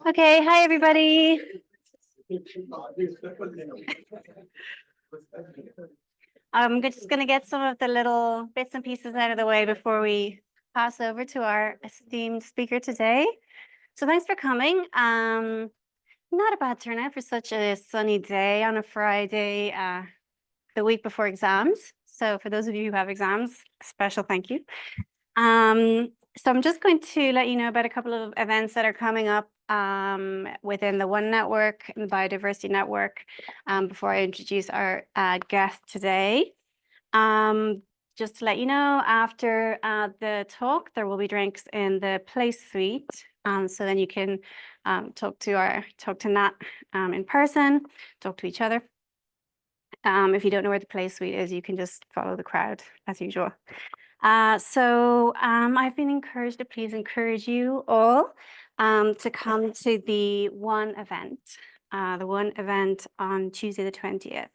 Okay, hi everybody. I'm just going to get some of the little bits and pieces out of the way before we pass over to our esteemed speaker today. So thanks for coming. Not a bad turnout for such a sunny day on a Friday, the week before exams. So for those of you who have exams, a special thank you. So I'm just going to let you know about a couple of events that are coming up within the One Network and the Biodiversity Network before I introduce our guest today. Just to let you know, after the talk, there will be drinks in the Place Suite. So then you can talk to Nat in person, talk to each other. If you don't know where the Place Suite is, you can just follow the crowd as usual. So I've been encouraged to please encourage you all to come to the one event on Tuesday the 20th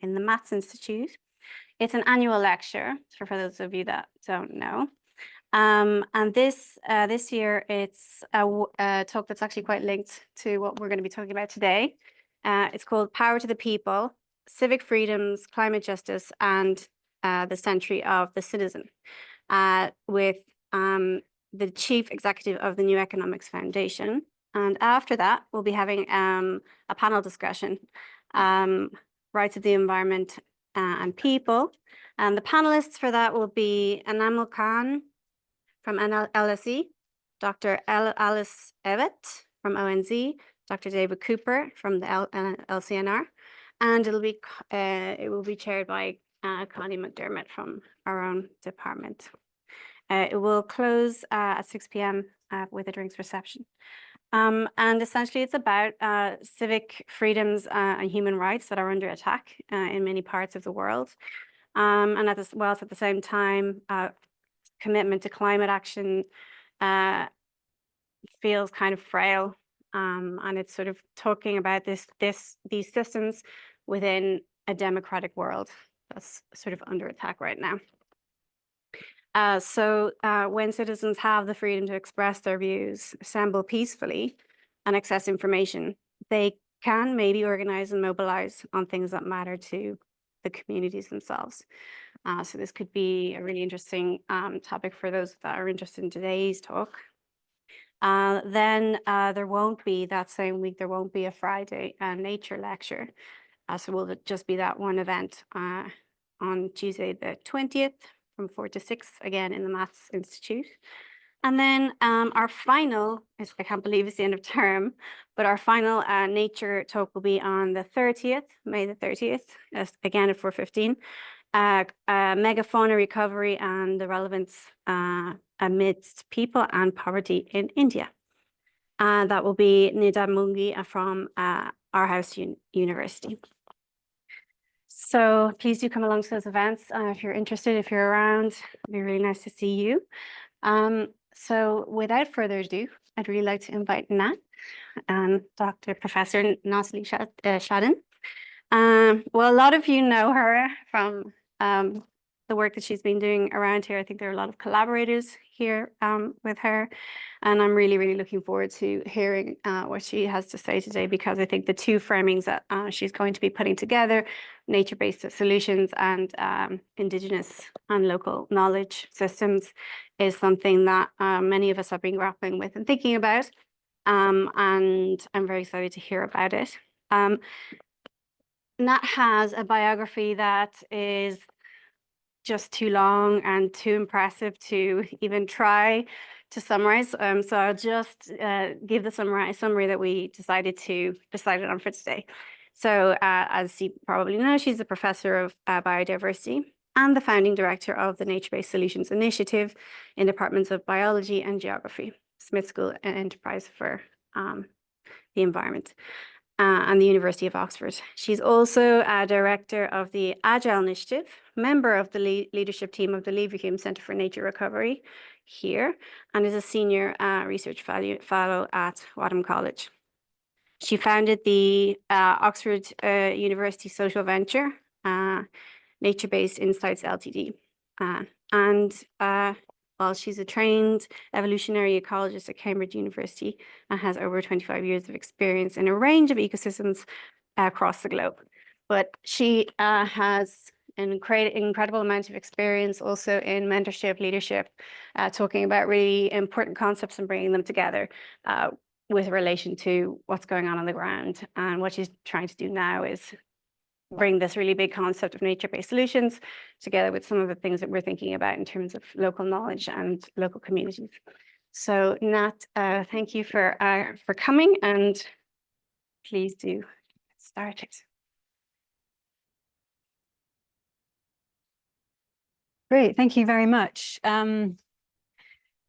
in the Maths Institute. It's an annual lecture, for those of you that don't know. And this year, it's a talk that's actually quite linked to what we're going to be talking about today. It's called Power to the People, Civic Freedoms, Climate Justice, and the Century of the Citizen, with the Chief Executive of the New Economics Foundation. And after that, we'll be having a panel discussion, rights of the environment and people. And the panelists for that will be Anamil Khan from LSE, Dr. Alice Evett from ONZ, Dr. David Cooper from the LCNR, and it will be chaired by Connie McDermott from our own department. It will close at 6 p.m. With a drinks reception. And essentially it's about civic freedoms and human rights that are under attack in many parts of the world. And at the same time, commitment to climate action feels kind of frail. And it's sort of talking about these systems within a democratic world that's sort of under attack right now. So when citizens have the freedom to express their views, assemble peacefully, and access information, they can maybe organize and mobilize on things that matter to the communities themselves. So this could be a really interesting topic for those that are interested in today's talk. Then there won't be, that same week, there won't be a Friday nature lecture. So we'll just be that one event on Tuesday the 20th from 4 to 6, again in the Maths Institute. And then our final, I can't believe it's the end of term, but our final nature talk will be on the 30th, May the 30th, again at 4:15. Megafauna recovery and the relevance amidst people and poverty in India. That will be Nida Mungi from Aarhus University. So please do come along to those events if you're interested, if you're around. It'd be really nice to see you. So without further ado, I'd really like to invite Nat and Professor Nathalie Seddon. Well, a lot of you know her from the work that she's been doing around here. I think there are a lot of collaborators here with her, and I'm really, really looking forward to hearing what she has to say today, because I think the two framings that she's going to be putting together, nature-based solutions and Indigenous and local knowledge systems, is something that many of us have been grappling with and thinking about, and I'm very excited to hear about it. Nat has a biography that is just too long and too impressive to even try to summarize. So I'll just give the summary that we decided on for today. So as you probably know, she's a professor of biodiversity and the founding director of the Nature-Based Solutions Initiative in departments of biology and geography, Smith School and Enterprise for the Environment. And the University of Oxford. She's also a director of the Agile Initiative, member of the leadership team of the Leverhulme Centre for Nature Recovery here, and is a senior research fellow at Wadham College. She founded the Oxford University social venture, Nature-Based Insights Ltd. And Well, she's a trained evolutionary ecologist at Cambridge University and has over 25 years of experience in a range of ecosystems across the globe. But she has an incredible amount of experience also in mentorship, leadership, talking about really important concepts and bringing them together with relation to what's going on the ground. And what she's trying to do now is bring this really big concept of nature-based solutions together with some of the things that we're thinking about in terms of local knowledge and local communities. So Nat, thank you for coming, and please do get started. Great, thank you very much.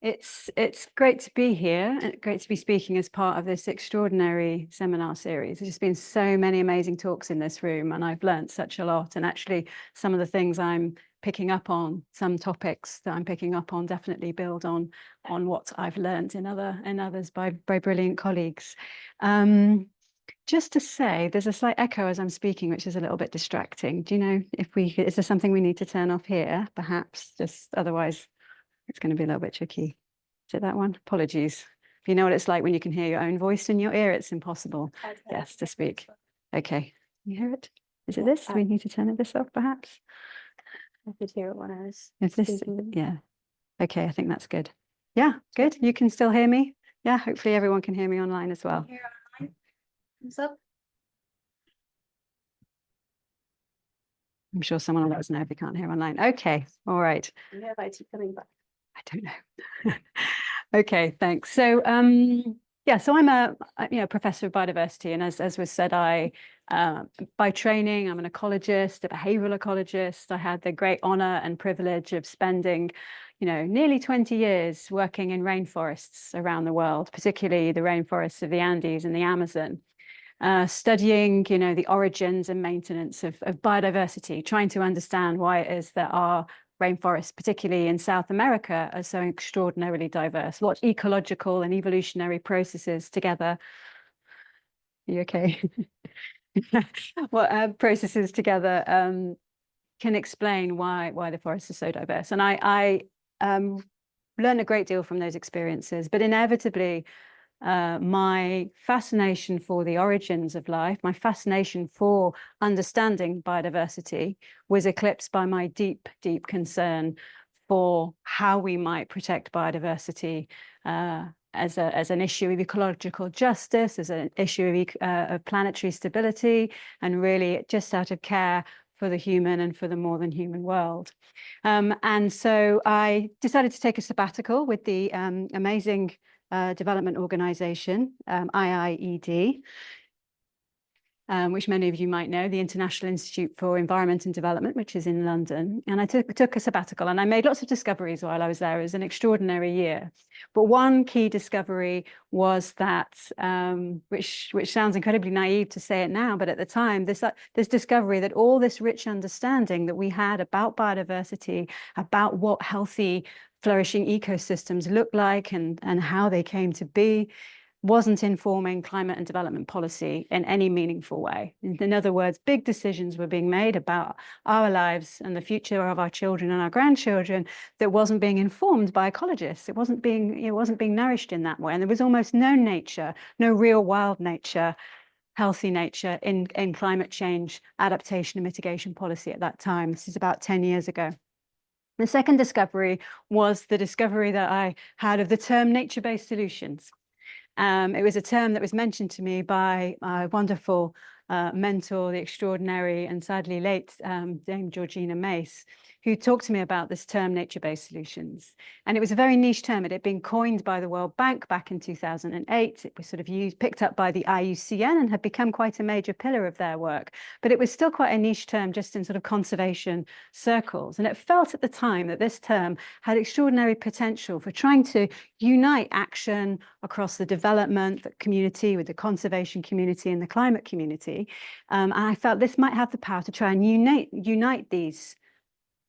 It's great to be here and great to be speaking as part of this extraordinary seminar series. There's just been so many amazing talks in this room, and I've learned such a lot. And actually, some of the things I'm picking up on, some topics that I'm picking up on, definitely build on what I've learned in others by brilliant colleagues. Just to say, there's a slight echo as I'm speaking, which is a little bit distracting. Do you know is there something we need to turn off here, perhaps? Just otherwise, it's going to be a little bit tricky. Is it that one? Apologies. If you know what it's like when you can hear your own voice in your ear, it's impossible, yes, to speak. Okay, you hear it? Is it this? Do we need to turn this off, perhaps? I could hear it when I was speaking. Yeah. Okay, I think that's good. Yeah, good. You can still hear me? Yeah, hopefully everyone can hear me online as well. Up. I'm sure someone will let us know if they can't hear online. Okay, all right. We have IT coming back. I don't know. Okay, thanks. So yeah, so I'm a professor of biodiversity, and as was said, I by training I'm an ecologist, a behavioral ecologist. I had the great honor and privilege of spending nearly 20 years working in rainforests around the world, particularly the rainforests of the Andes and the Amazon. Studying, the origins and maintenance of biodiversity, trying to understand why it is that our rainforests, particularly in South America, are so extraordinarily diverse. What ecological and evolutionary processes together? Are you okay? What processes together can explain why the forests are so diverse? And I learned a great deal from those experiences, but inevitably, my fascination for the origins of life, my fascination for understanding biodiversity was eclipsed by my deep, deep concern for how we might protect biodiversity as an issue of ecological justice, as an issue of planetary stability, and really just out of care for the human and for the more than human world. And so I decided to take a sabbatical with the amazing development organization, IIED, which many of you might know, the International Institute for Environment and Development, which is in London. And I took a sabbatical, and I made lots of discoveries while I was there. It was an extraordinary year. But one key discovery was that, which sounds incredibly naive to say it now, but at the time, this discovery that all this rich understanding that we had about biodiversity, about what healthy, flourishing ecosystems look like and how they came to be, wasn't informing climate and development policy in any meaningful way. In other words, big decisions were being made about our lives and the future of our children and our grandchildren that wasn't being informed by ecologists. It wasn't being nourished in that way. And there was almost no nature, no real wild nature, healthy nature in climate change adaptation and mitigation policy at that time. This is about 10 years ago. The second discovery was the discovery that I had of the term nature-based solutions. It was a term that was mentioned to me by my wonderful mentor, the extraordinary and sadly late Dame Georgina Mace, who talked to me about this term nature-based solutions. And it was a very niche term. It had been coined by the World Bank back in 2008. It was sort of picked up by the IUCN and had become quite a major pillar of their work. But it was still quite a niche term just in sort of conservation circles. And it felt at the time that this term had extraordinary potential for trying to unite action across the development community with the conservation community and the climate community. And I felt this might have the power to try and unite these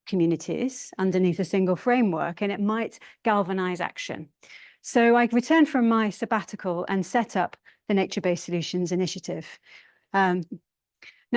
communities underneath a single framework, and it might galvanize action. So I returned from my sabbatical and set up the Nature-Based Solutions Initiative. Now,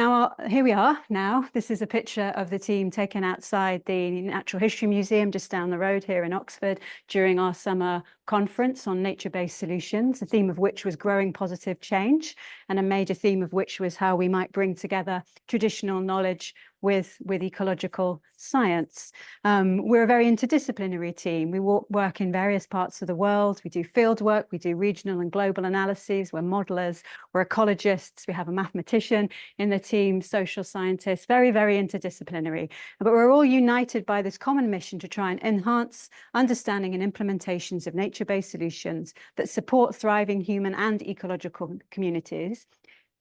Now, here we are now. This is a picture of the team taken outside the Natural History Museum just down the road here in Oxford during our summer conference on nature-based solutions, the theme of which was growing positive change, and a major theme of which was how we might bring together traditional knowledge with ecological science. We're a very interdisciplinary team. We work in various parts of the world. We do field work, we do regional and global analyses, we're modelers, we're ecologists, we have a mathematician in the team, social scientists, very, very interdisciplinary. But we're all united by this common mission to try and enhance understanding and implementations of nature-based solutions that support thriving human and ecological communities.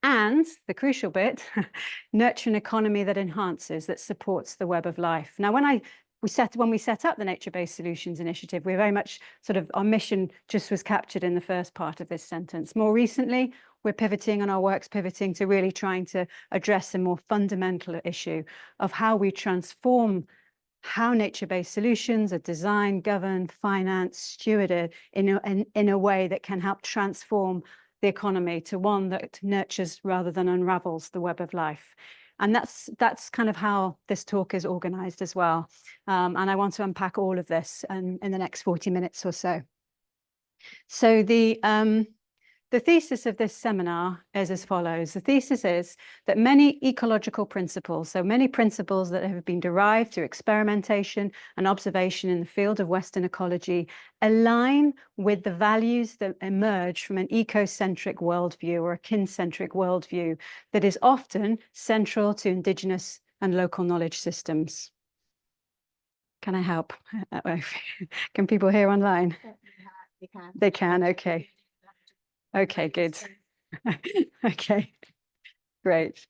And the crucial bit, nurture an economy that enhances, that supports the web of life. Now, when we set up the Nature-Based Solutions Initiative, we very much sort of, our mission just was captured in the first part of this sentence. More recently, we're pivoting, and our work's pivoting to really trying to address a more fundamental issue of how we transform how nature-based solutions are designed, governed, financed, stewarded in a way that can help transform the economy to one that nurtures rather than unravels the web of life. And that's kind of how this talk is organized as well. And I want to unpack all of this in the next 40 minutes or so. So the thesis of this seminar is as follows. The thesis is that many ecological principles, so many principles that have been derived through experimentation and observation in the field of Western ecology, align with the values that emerge from an ecocentric worldview or a kin-centric worldview that is often central to Indigenous and local knowledge systems. Can I help? Can people hear online? They can. They can, okay. Okay, good. Okay, great.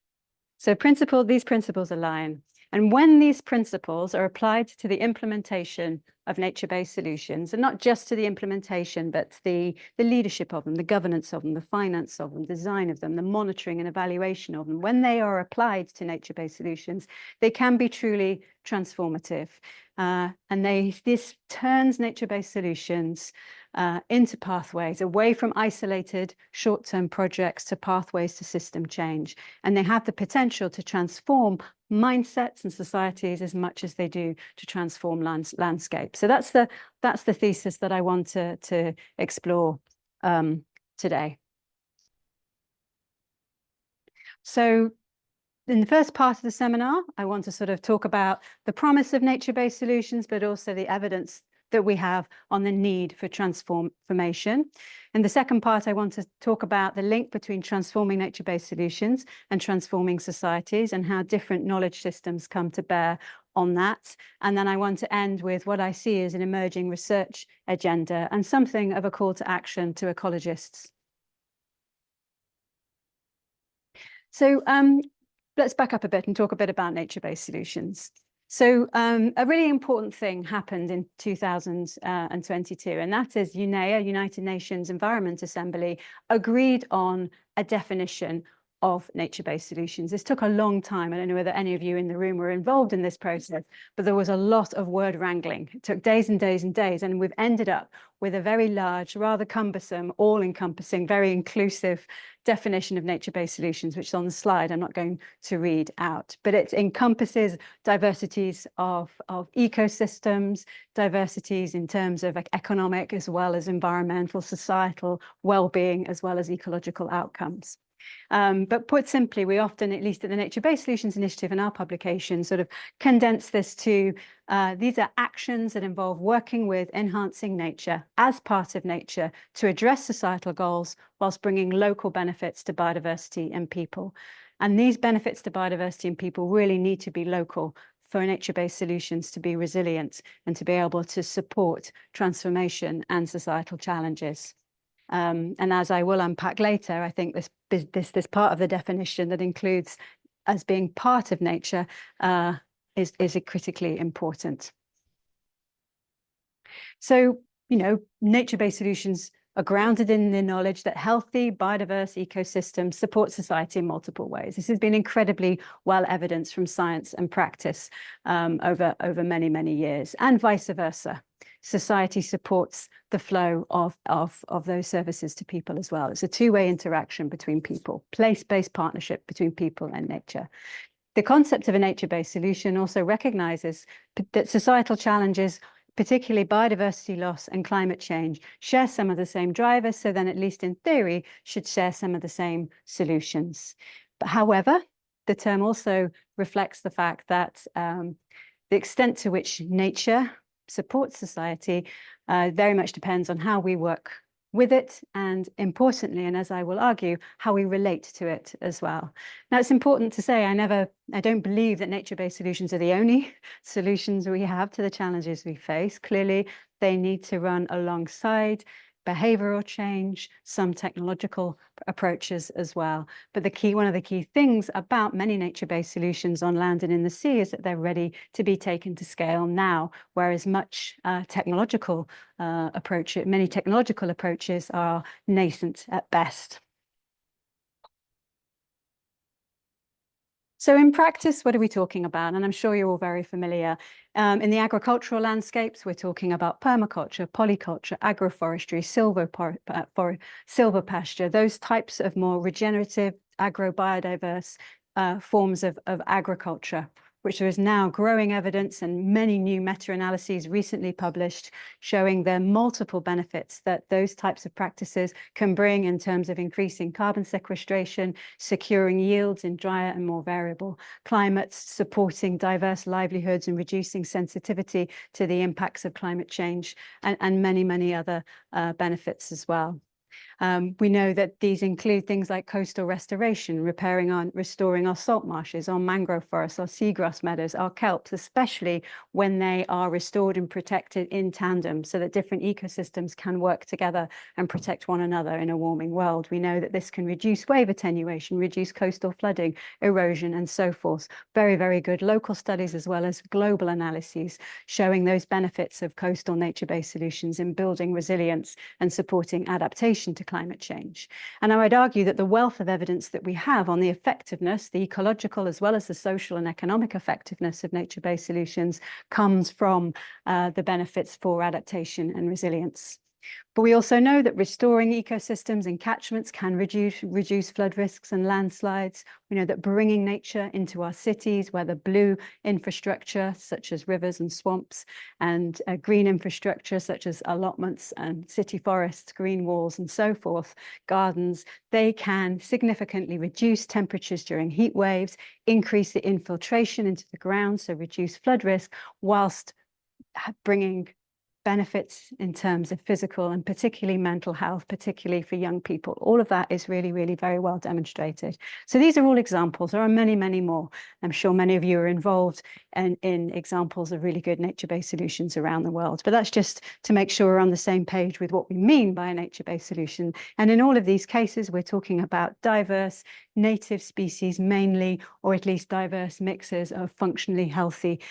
So these principles align. And when these principles are applied to the implementation of nature-based solutions, and not just to the implementation, but the leadership of them, the governance of them, the finance of them, design of them, the monitoring and evaluation of them, when they are applied to nature-based solutions, they can be truly transformative. And this turns nature-based solutions into pathways away from isolated short-term projects to pathways to system change. And they have the potential to transform mindsets and societies as much as they do to transform landscapes. So that's the thesis that I want to explore today. So in the first part of the seminar, I want to sort of talk about the promise of nature-based solutions, but also the evidence that we have on the need for transformation. In the second part, I want to talk about the link between transforming nature-based solutions and transforming societies and how different knowledge systems come to bear on that. And then I want to end with what I see as an emerging research agenda and something of a call to action to ecologists. So let's back up a bit and talk a bit about nature-based solutions. So a really important thing happened in 2022, and that is UNEA, United Nations Environment Assembly, agreed on a definition of nature-based solutions. This took a long time. I don't know whether any of you in the room were involved in this process, but there was a lot of word wrangling. It took days and days and days, and we've ended up with a very large, rather cumbersome, all-encompassing, very inclusive definition of nature-based solutions, which is on the slide. I'm not going to read out, but it encompasses diversities of ecosystems, diversities in terms of economic as well as environmental, societal well-being, as well as ecological outcomes. But put simply, we often, at least at the Nature-Based Solutions Initiative in our publication, sort of condense this to these are actions that involve working with enhancing nature as part of nature to address societal goals whilst bringing local benefits to biodiversity and people. And these benefits to biodiversity and people really need to be local for nature-based solutions to be resilient and to be able to support transformation and societal challenges. And as I will unpack later, I think this part of the definition that includes as being part of nature is critically important. So, you know, nature-based solutions are grounded in the knowledge that healthy, biodiverse ecosystems support society in multiple ways. This has been incredibly well evidenced from science and practice over many, many years, and vice versa. Society supports the flow of those services to people as well. It's a two-way interaction between people, place-based partnership between people and nature. The concept of a nature-based solution also recognizes that societal challenges, particularly biodiversity loss and climate change, share some of the same drivers, so then at least in theory should share some of the same solutions. But however, the term also reflects the fact that the extent to which nature supports society very much depends on how we work with it, and importantly, and as I will argue, how we relate to it as well. Now, it's important to say I don't believe that nature-based solutions are the only solutions we have to the challenges we face. Clearly, they need to run alongside behavioral change, some technological approaches as well. But one of the key things about many nature-based solutions on land and in the sea is that they're ready to be taken to scale now, whereas many technological approaches are nascent at best. So in practice, what are we talking about? And I'm sure you're all very familiar. In the agricultural landscapes, we're talking about permaculture, polyculture, agroforestry, silver pasture, those types of more regenerative, agrobiodiverse forms of agriculture, which there is now growing evidence and many new meta-analyses recently published showing the multiple benefits that those types of practices can bring in terms of increasing carbon sequestration, securing yields in drier and more variable climates, supporting diverse livelihoods and reducing sensitivity to the impacts of climate change, and many, many other benefits as well. We know that these include things like coastal restoration, restoring our salt marshes, our mangrove forests, our seagrass meadows, our kelps, especially when they are restored and protected in tandem so that different ecosystems can work together and protect one another in a warming world. We know that this can reduce wave attenuation, reduce coastal flooding, erosion, and so forth. Very, very good local studies as well as global analyses showing those benefits of coastal nature-based solutions in building resilience and supporting adaptation to climate change. And I would argue that the wealth of evidence that we have on the effectiveness, the ecological as well as the social and economic effectiveness of nature-based solutions comes from the benefits for adaptation and resilience. But we also know that restoring ecosystems and catchments can reduce flood risks and landslides. We know that bringing nature into our cities, whether blue infrastructure such as rivers and swamps, and green infrastructure such as allotments and city forests, green walls and so forth, gardens, they can significantly reduce temperatures during heat waves, increase the infiltration into the ground, so reduce flood risk, whilst bringing benefits in terms of physical and particularly mental health, particularly for young people. All of that is really, really very well demonstrated. So these are all examples. There are many, many more. I'm sure many of you are involved in examples of really good nature-based solutions around the world. But that's just to make sure we're on the same page with what we mean by a nature-based solution. And in all of these cases, we're talking about diverse native species mainly, or at least diverse mixes of functionally healthy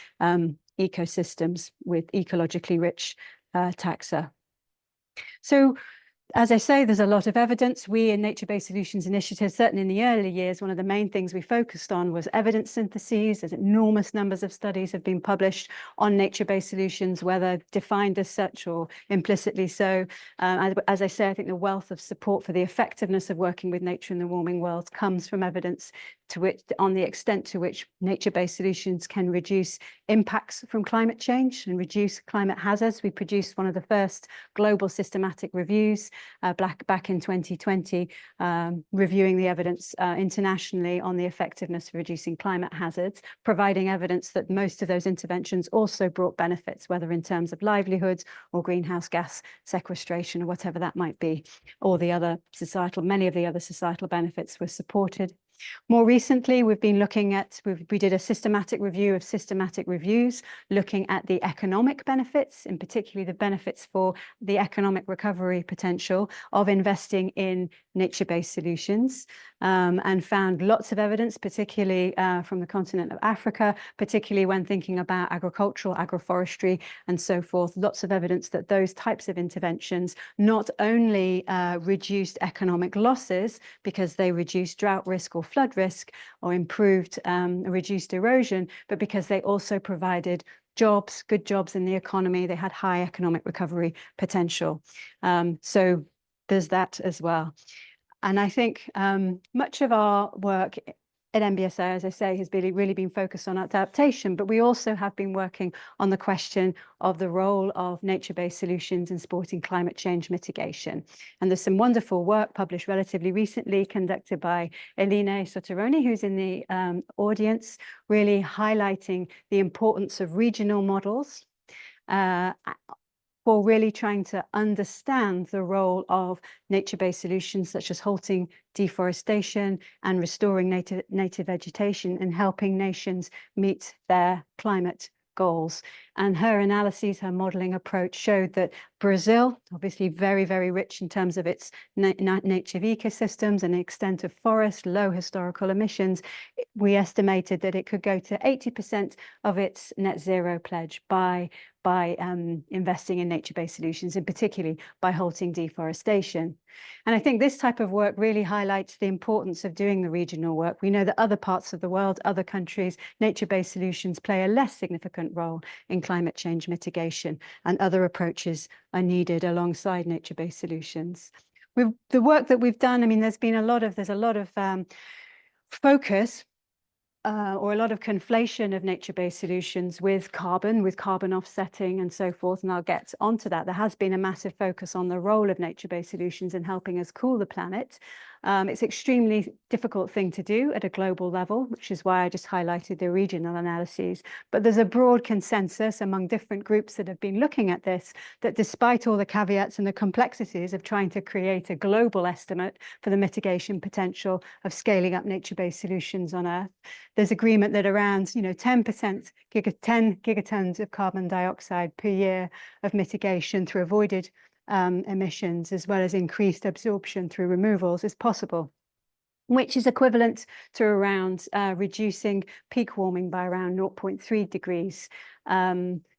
ecosystems with ecologically rich taxa. So, as I say, there's a lot of evidence. We in Nature-Based Solutions Initiative, certainly in the early years, one of the main things we focused on was evidence syntheses. As enormous numbers of studies have been published on nature-based solutions, whether defined as such or implicitly so. As I say, I think the wealth of support for the effectiveness of working with nature in the warming world comes from evidence on the extent to which nature-based solutions can reduce impacts from climate change and reduce climate hazards. We produced one of the first global systematic reviews back in 2020, reviewing the evidence internationally on the effectiveness of reducing climate hazards, providing evidence that most of those interventions also brought benefits, whether in terms of livelihoods or greenhouse gas sequestration or whatever that might be, or many of the other societal benefits were supported. More recently, we've been looking at, we did a systematic review of systematic reviews, looking at the economic benefits, in particularly the benefits for the economic recovery potential of investing in nature-based solutions, and found lots of evidence, particularly from the continent of Africa, particularly when thinking about agricultural, agroforestry, and so forth, lots of evidence that those types of interventions not only reduced economic losses because they reduced drought risk or flood risk or improved reduced erosion, but because they also provided jobs, good jobs in the economy. They had high economic recovery potential. So there's that as well. And I think much of our work at NBSA, as I say, has really been focused on adaptation, but we also have been working on the question of the role of nature-based solutions in supporting climate change mitigation. And there's some wonderful work published relatively recently conducted by Eline Sotteroni, who's in the audience, really highlighting the importance of regional models for really trying to understand the role of nature-based solutions such as halting deforestation and restoring native vegetation and helping nations meet their climate goals. And her analyses, her modeling approach showed that Brazil, obviously very, very rich in terms of its native ecosystems and the extent of forest, low historical emissions, we estimated that it could go to 80% of its net zero pledge by investing in nature-based solutions, and particularly by halting deforestation. And I think this type of work really highlights the importance of doing the regional work. We know that other parts of the world, other countries, nature-based solutions play a less significant role in climate change mitigation, and other approaches are needed alongside nature-based solutions. The work that we've done, I mean, there's a lot of focus or a lot of conflation of nature-based solutions with carbon offsetting and so forth, and I'll get onto that. There has been a massive focus on the role of nature-based solutions in helping us cool the planet. It's an extremely difficult thing to do at a global level, which is why I just highlighted the regional analyses. But there's a broad consensus among different groups that have been looking at this, that despite all the caveats and the complexities of trying to create a global estimate for the mitigation potential of scaling up nature-based solutions on Earth, there's agreement that around 10 gigatons of carbon dioxide per year of mitigation through avoided emissions, as well as increased absorption through removals, is possible, which is equivalent to around reducing peak warming by around 0.3 degrees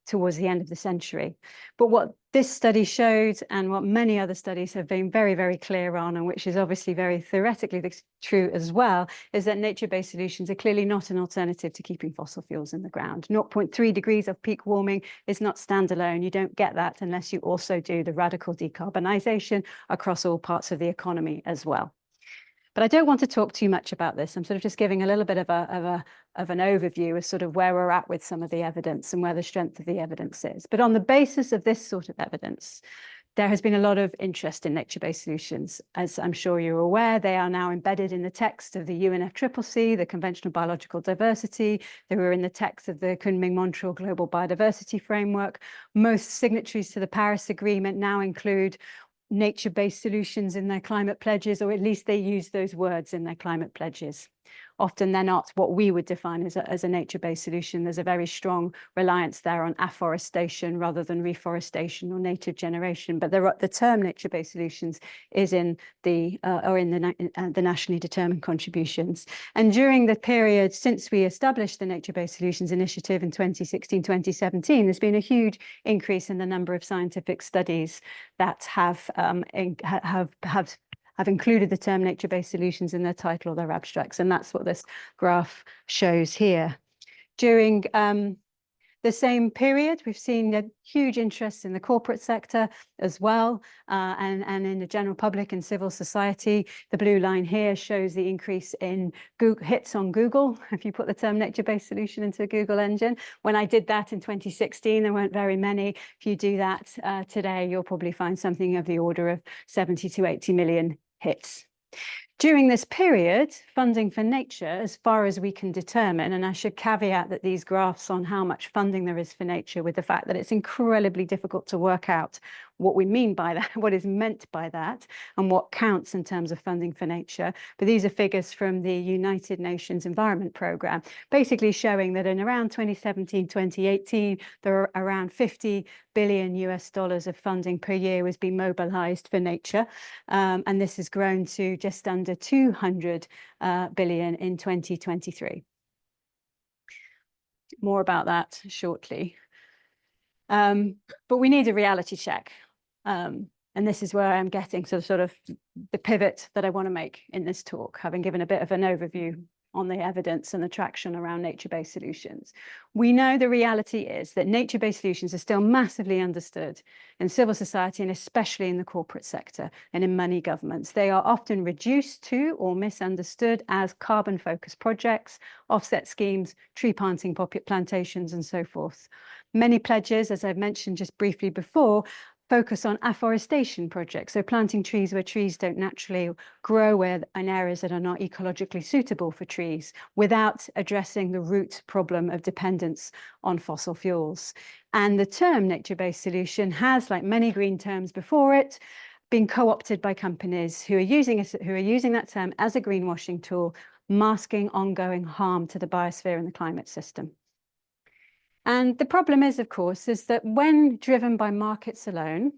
towards the end of the century. But what this study showed, and what many other studies have been very, very clear on, and which is obviously very theoretically true as well, is that nature-based solutions are clearly not an alternative to keeping fossil fuels in the ground. 0.3 degrees of peak warming is not standalone. You don't get that unless you also do the radical decarbonisation across all parts of the economy as well. But I don't want to talk too much about this. I'm sort of just giving a little bit of an overview of sort of where we're at with some of the evidence and where the strength of the evidence is. But on the basis of this sort of evidence, there has been a lot of interest in nature-based solutions. As I'm sure you're aware, they are now embedded in the text of the UNFCCC, the Convention on Biological Diversity. They were in the text of the Kunming-Montreal Global Biodiversity Framework. Most signatories to the Paris Agreement now include nature-based solutions in their climate pledges, or at least they use those words in their climate pledges. Often they're not what we would define as a nature-based solution. There's a very strong reliance there on afforestation rather than reforestation or native generation. But the term nature-based solutions is in the nationally determined contributions. And during the period since we established the Nature-Based Solutions Initiative in 2016, 2017, there's been a huge increase in the number of scientific studies that have included the term nature-based solutions in their title or their abstracts. And that's what this graph shows here. During the same period, we've seen a huge interest in the corporate sector as well, and in the general public and civil society. The blue line here shows the increase in hits on Google. If you put the term nature-based solution into a Google engine, when I did that in 2016, there weren't very many. If you do that today, you'll probably find something of the order of 70 to 80 million hits. During this period, funding for nature, as far as we can determine, and I should caveat that these graphs on how much funding there is for nature with the fact that it's incredibly difficult to work out what we mean by that, what is meant by that, and what counts in terms of funding for nature. But these are figures from the United Nations Environment Programme, basically showing that in around 2017, 2018, there are around 50 billion US dollars of funding per year was being mobilized for nature. And this has grown to just under 200 billion in 2023. More about that shortly. But we need a reality check. And this is where I'm getting to sort of the pivot that I want to make in this talk, having given a bit of an overview on the evidence and the traction around nature-based solutions. We know the reality is that nature-based solutions are still massively understood in civil society and especially in the corporate sector and in many governments. They are often reduced to or misunderstood as carbon-focused projects, offset schemes, tree planting plantations, and so forth. Many pledges, as I've mentioned just briefly before, focus on afforestation projects, so planting trees where trees don't naturally grow in areas that are not ecologically suitable for trees, without addressing the root problem of dependence on fossil fuels. And the term nature-based solution has, like many green terms before it, been co-opted by companies who are using that term as a greenwashing tool, masking ongoing harm to the biosphere and the climate system. And the problem is, of course, is that when driven by markets alone,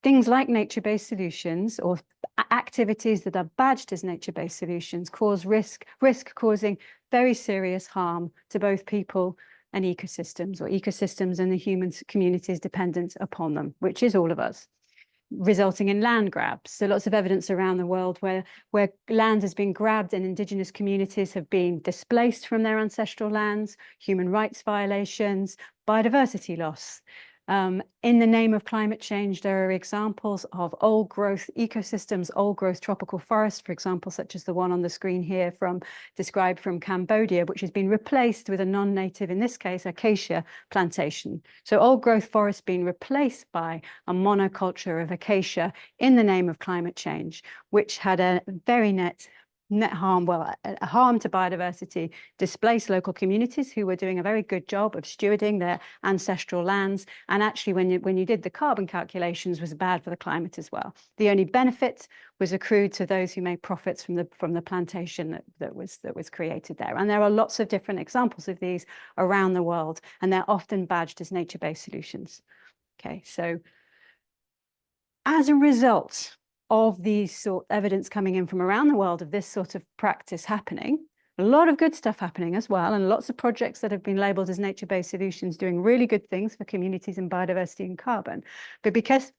things like nature-based solutions or activities that are badged as nature-based solutions cause risk causing very serious harm to both people and ecosystems, or ecosystems and the human communities dependent upon them, which is all of us, resulting in land grabs. So lots of evidence around the world where land has been grabbed and indigenous communities have been displaced from their ancestral lands, human rights violations, biodiversity loss. In the name of climate change, there are examples of old growth ecosystems, old growth tropical forests, for example, such as the one on the screen here described from Cambodia, which has been replaced with a non-native, in this case, acacia plantation. So old growth forest being replaced by a monoculture of acacia in the name of climate change, which had a very net harm, a harm to biodiversity, displaced local communities who were doing a very good job of stewarding their ancestral lands. And actually, when you did the carbon calculations, was bad for the climate as well. The only benefit was accrued to those who made profits from the plantation that was created there. And there are lots of different examples of these around the world, and they're often badged as nature-based solutions. Okay, so as a result of these sort of evidence coming in from around the world of this sort of practice happening, a lot of good stuff happening as well, and lots of projects that have been labeled as nature-based solutions doing really good things for communities and biodiversity and carbon. But because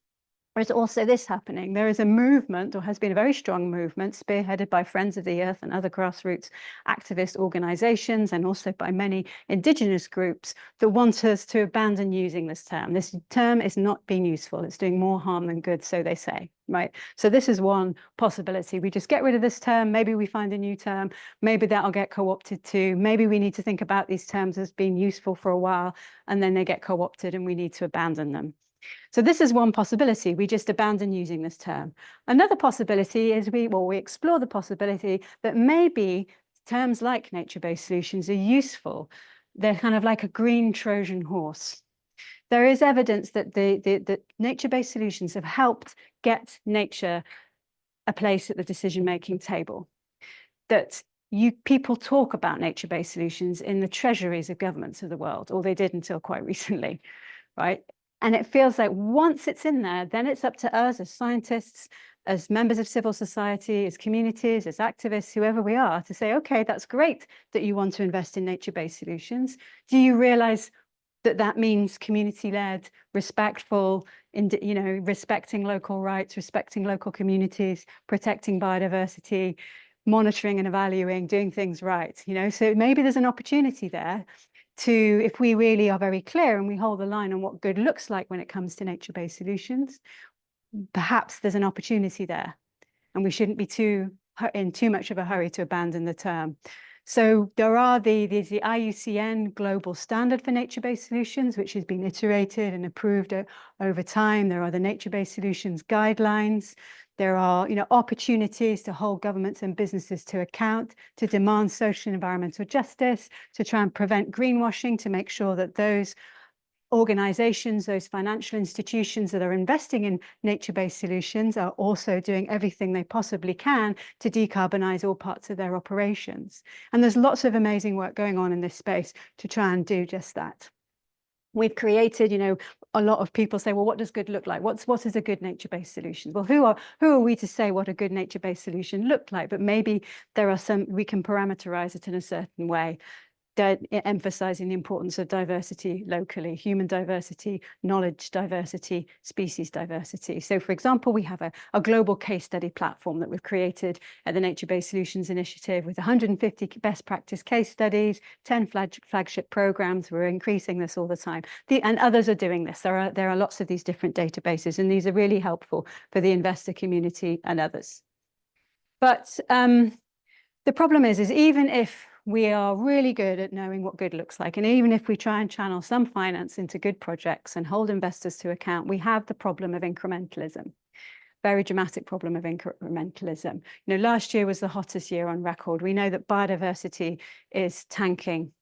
there's also this happening, there is a movement, or has been a very strong movement, spearheaded by Friends of the Earth and other grassroots activist organizations, and also by many indigenous groups that want us to abandon using this term. This term is not being useful. It's doing more harm than good, so they say, right? So this is one possibility. We just get rid of this term. Maybe we find a new term. Maybe that'll get co-opted too. Maybe we need to think about these terms as being useful for a while, and then they get co-opted and we need to abandon them. So this is one possibility. We just abandon using this term. Another possibility is we explore the possibility that maybe terms like nature-based solutions are useful. They're kind of like a green Trojan horse. There is evidence that the nature-based solutions have helped get nature a place at the decision-making table. That people talk about nature-based solutions in the treasuries of governments of the world, or they did until quite recently, right? And it feels like once it's in there, then it's up to us as scientists, as members of civil society, as communities, as activists, whoever we are, to say, okay, that's great that you want to invest in nature-based solutions. Do you realize that that means community-led, respectful, respecting local rights, respecting local communities, protecting biodiversity, monitoring and evaluating, doing things right, So maybe there's an opportunity there to, if we really are very clear and we hold the line on what good looks like when it comes to nature-based solutions, perhaps there's an opportunity there, and we shouldn't be in too much of a hurry to abandon the term. So there's the IUCN global standard for nature-based solutions, which has been iterated and approved over time. There are the nature-based solutions guidelines. There are, opportunities to hold governments and businesses to account, to demand social and environmental justice, to try and prevent greenwashing, to make sure that those organizations, those financial institutions that are investing in nature-based solutions are also doing everything they possibly can to decarbonize all parts of their operations. And there's lots of amazing work going on in this space to try and do just that. We've created, a lot of people say, well, what does good look like? What is a good nature-based solution? Well, who are we to say what a good nature-based solution looked like? But maybe there are some, we can parameterize it in a certain way, emphasizing the importance of diversity locally, human diversity, knowledge diversity, species diversity. So, for example, we have a global case study platform that we've created at the Nature-Based Solutions Initiative with 150 best practice case studies, 10 flagship programs. We're increasing this all the time. And others are doing this. There are lots of these different databases, and these are really helpful for the investor community and others. But the problem is even if we are really good at knowing what good looks like, and even if we try and channel some finance into good projects and hold investors to account, we have the problem of incrementalism, very dramatic problem of incrementalism. Last year was the hottest year on record. We know that biodiversity is tanking.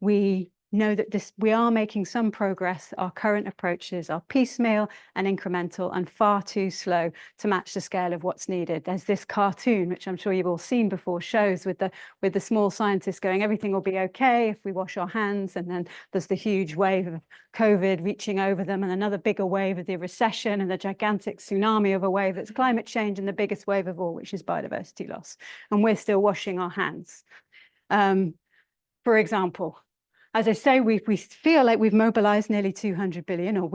We know that we are making some progress. Our current approaches are piecemeal and incremental and far too slow to match the scale of what's needed. There's this cartoon, which I'm sure you've all seen before, shows with the small scientists going, everything will be okay if we wash our hands, and then there's the huge wave of COVID reaching over them, and another bigger wave of the recession, and the gigantic tsunami of a wave that's climate change, and the biggest wave of all, which is biodiversity loss. And we're still washing our hands. For example, as I say, we feel like we've mobilized nearly 200 billion, or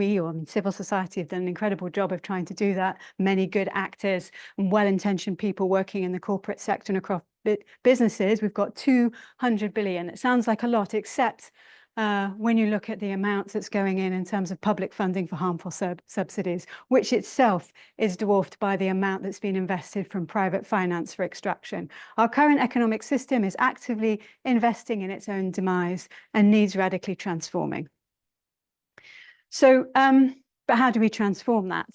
civil society have done an incredible job of trying to do that. Many good actors and well-intentioned people working in the corporate sector and across businesses. We've got 200 billion. It sounds like a lot, except when you look at the amounts that's going in terms of public funding for harmful subsidies, which itself is dwarfed by the amount that's been invested from private finance for extraction. Our current economic system is actively investing in its own demise and needs radically transforming. So, but how do we transform that?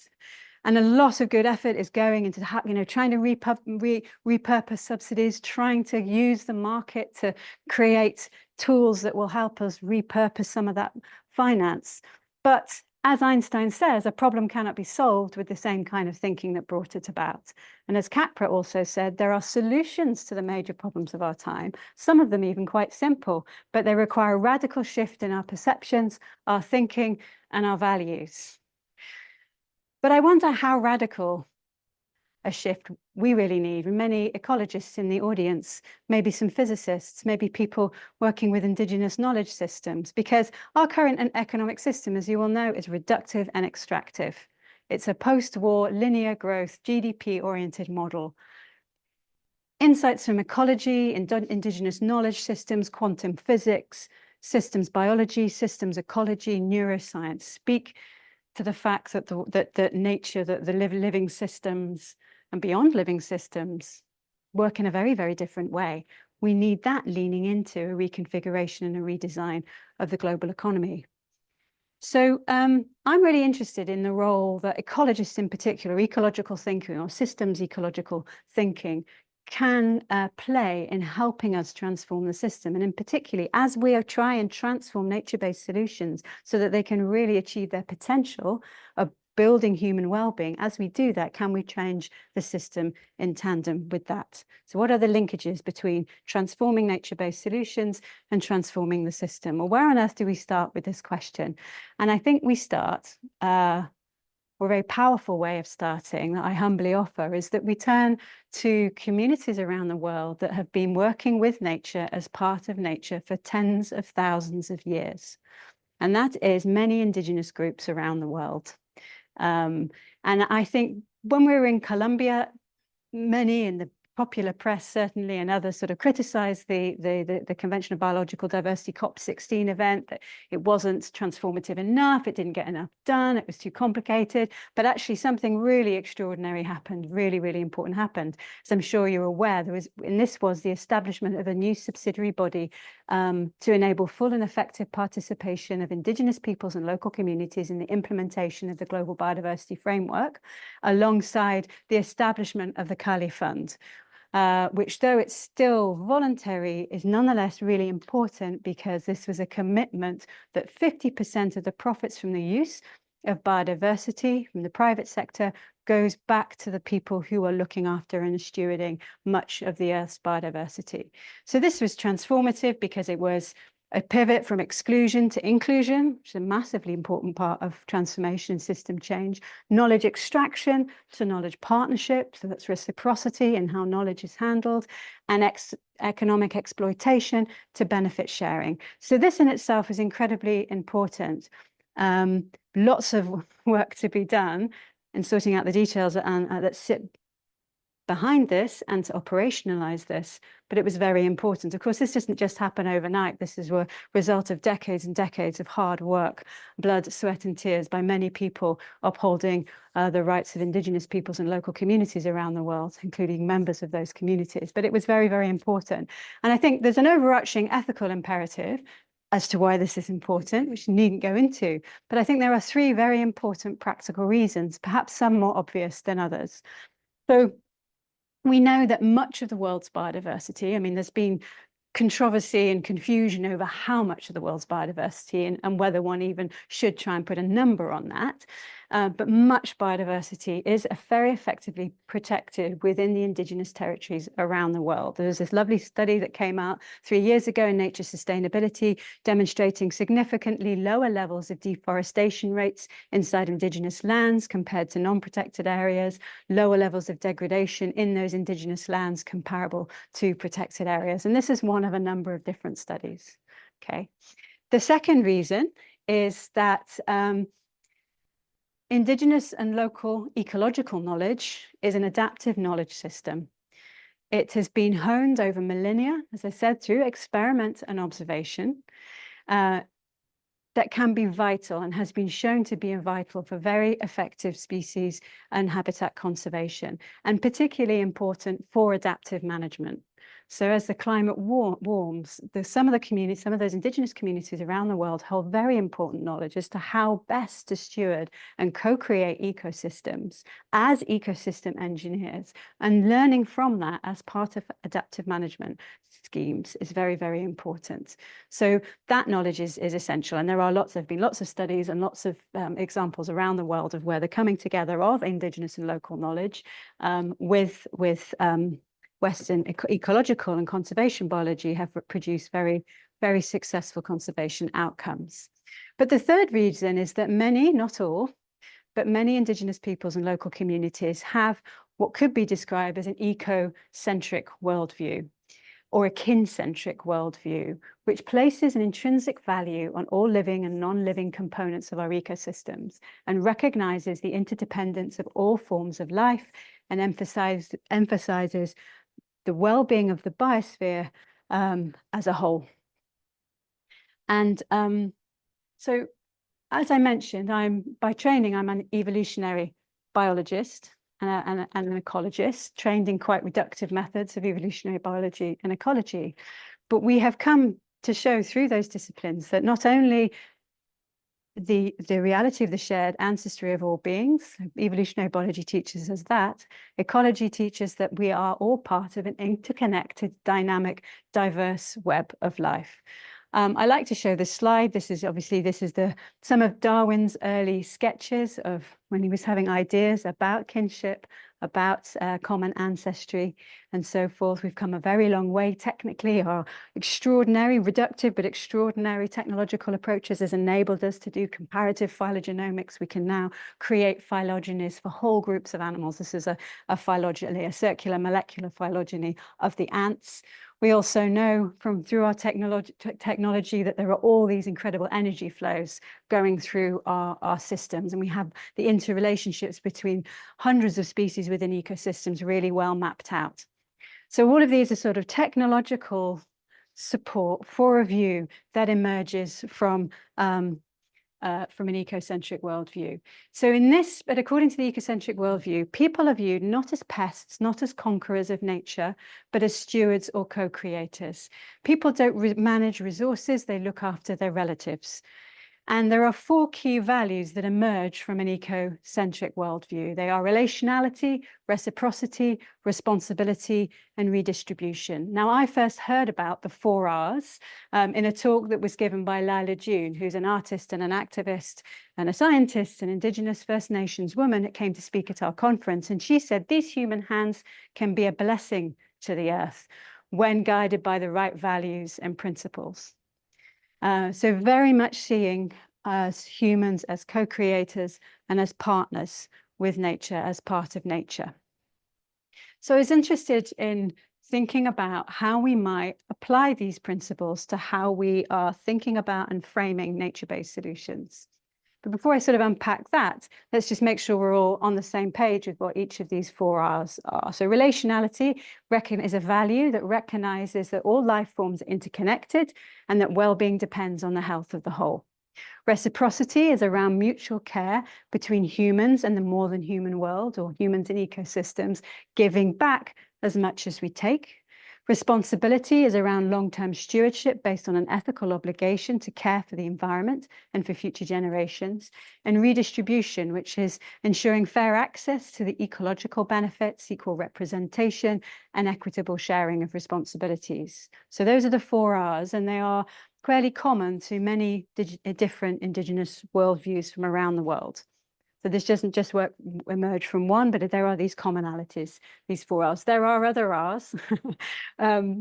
And a lot of good effort is going into, trying to repurpose subsidies, trying to use the market to create tools that will help us repurpose some of that finance. But as Einstein says, a problem cannot be solved with the same kind of thinking that brought it about. And as Capra also said, there are solutions to the major problems of our time, some of them even quite simple, but they require a radical shift in our perceptions, our thinking, and our values. But I wonder how radical a shift we really need. Many ecologists in the audience, maybe some physicists, maybe people working with indigenous knowledge systems, because our current economic system, as you all know, is reductive and extractive. It's a post-war linear growth, GDP-oriented model. Insights from ecology, indigenous knowledge systems, quantum physics, systems biology, systems ecology, neuroscience speak to the fact that nature, that the living systems and beyond living systems work in a very, very different way. We need that leaning into a reconfiguration and a redesign of the global economy. So I'm really interested in the role that ecologists in particular, ecological thinking or systems ecological thinking, can play in helping us transform the system. And in particularly, as we try and transform nature-based solutions so that they can really achieve their potential of building human well-being, as we do that, can we change the system in tandem with that? So what are the linkages between transforming nature-based solutions and transforming the system? Well, where on earth do we start with this question? And I think we start, or a very powerful way of starting that I humbly offer, is that we turn to communities around the world that have been working with nature as part of nature for tens of thousands of years. And that is many indigenous groups around the world. And I think when we were in Colombia, many in the popular press certainly and others sort of criticized the Convention of Biological Diversity COP16 event, that it wasn't transformative enough, it didn't get enough done, it was too complicated. But actually something really extraordinary happened, really, really important happened. As I'm sure you're aware, this was the establishment of a new subsidiary body to enable full and effective participation of Indigenous peoples and local communities in the implementation of the Global Biodiversity Framework, alongside the establishment of the Kali Fund. which, though it's still voluntary, is nonetheless really important, because this was a commitment that 50% of the profits from the use of biodiversity from the private sector goes back to the people who are looking after and stewarding much of the Earth's biodiversity. So this was transformative because it was a pivot from exclusion to inclusion, which is a massively important part of transformation and system change, knowledge extraction to knowledge partnership, so that's reciprocity and how knowledge is handled, and economic exploitation to benefit sharing. So this in itself is incredibly important. Lots of work to be done in sorting out the details that sit behind this and to operationalize this, but it was very important. Of course, this doesn't just happen overnight. This is a result of decades and decades of hard work, blood, sweat, and tears by many people upholding the rights of Indigenous peoples and local communities around the world, including members of those communities. But it was very, very important. And I think there's an overarching ethical imperative as to why this is important, which you needn't go into. But I think there are three very important practical reasons, perhaps some more obvious than others. So we know that much of the world's biodiversity, I mean, there's been controversy and confusion over how much of the world's biodiversity and whether one even should try and put a number on that. But much biodiversity is very effectively protected within the Indigenous territories around the world. There's this lovely study that came out 3 years ago in Nature Sustainability, demonstrating significantly lower levels of deforestation rates inside Indigenous lands compared to non-protected areas, lower levels of degradation in those Indigenous lands comparable to protected areas. And this is one of a number of different studies. Okay. The second reason is that Indigenous and local ecological knowledge is an adaptive knowledge system. It has been honed over millennia, as I said, through experiment and observation, that can be vital and has been shown to be vital for very effective species and habitat conservation, and particularly important for adaptive management. So as the climate warms, some of those Indigenous communities around the world hold very important knowledge as to how best to steward and co-create ecosystems as ecosystem engineers, and learning from that as part of adaptive management schemes is very, very important. So that knowledge is essential, and there have been lots of studies and lots of examples around the world of where the coming together of Indigenous and local knowledge with Western ecological and conservation biology have produced very, very successful conservation outcomes. But the third reason is that many, not all, but many Indigenous peoples and local communities have what could be described as an eco-centric worldview, or a kin-centric worldview, which places an intrinsic value on all living and non-living components of our ecosystems and recognizes the interdependence of all forms of life and emphasizes the well-being of the biosphere as a whole. And so, as I mentioned, by training, I'm an evolutionary biologist and an ecologist, trained in quite reductive methods of evolutionary biology and ecology. But we have come to show through those disciplines that not only the reality of the shared ancestry of all beings, evolutionary biology teaches us that, ecology teaches that we are all part of an interconnected, dynamic, diverse web of life. I like to show this slide. This is some of Darwin's early sketches of when he was having ideas about kinship, about common ancestry, and so forth. We've come a very long way technically. Our extraordinary, reductive, but extraordinary technological approaches has enabled us to do comparative phylogenomics. We can now create phylogenies for whole groups of animals. This is a phylogeny, a circular molecular phylogeny of the ants. We also know through our technology that there are all these incredible energy flows going through our systems, and we have the interrelationships between hundreds of species within ecosystems really well mapped out. So all of these are sort of technological support for a view that emerges from an ecocentric worldview. So but according to the ecocentric worldview, people are viewed not as pests, not as conquerors of nature, but as stewards or co-creators. People don't manage resources, they look after their relatives. And there are 4 key values that emerge from an ecocentric worldview. They are relationality, reciprocity, responsibility, and redistribution. Now, I first heard about the 4 Rs in a talk that was given by Lila June, who's an artist and an activist and a scientist, an Indigenous First Nations woman that came to speak at our conference. And she said, these human hands can be a blessing to the earth when guided by the right values and principles. So very much seeing us humans as co-creators and as partners with nature, as part of nature. So I was interested in thinking about how we might apply these principles to how we are thinking about and framing nature-based solutions. But before I sort of unpack that, let's just make sure we're all on the same page with what each of these 4 Rs are. So relationality is a value that recognizes that all life forms are interconnected and that well-being depends on the health of the whole. Reciprocity is around mutual care between humans and the more than human world, or humans and ecosystems, giving back as much as we take. Responsibility is around long-term stewardship based on an ethical obligation to care for the environment and for future generations. And redistribution, which is ensuring fair access to the ecological benefits, equal representation, and equitable sharing of responsibilities. So those are the 4 Rs, and they are fairly common to many different Indigenous worldviews from around the world. So this doesn't just emerge from one, but there are these commonalities, these 4 Rs. There are other Rs,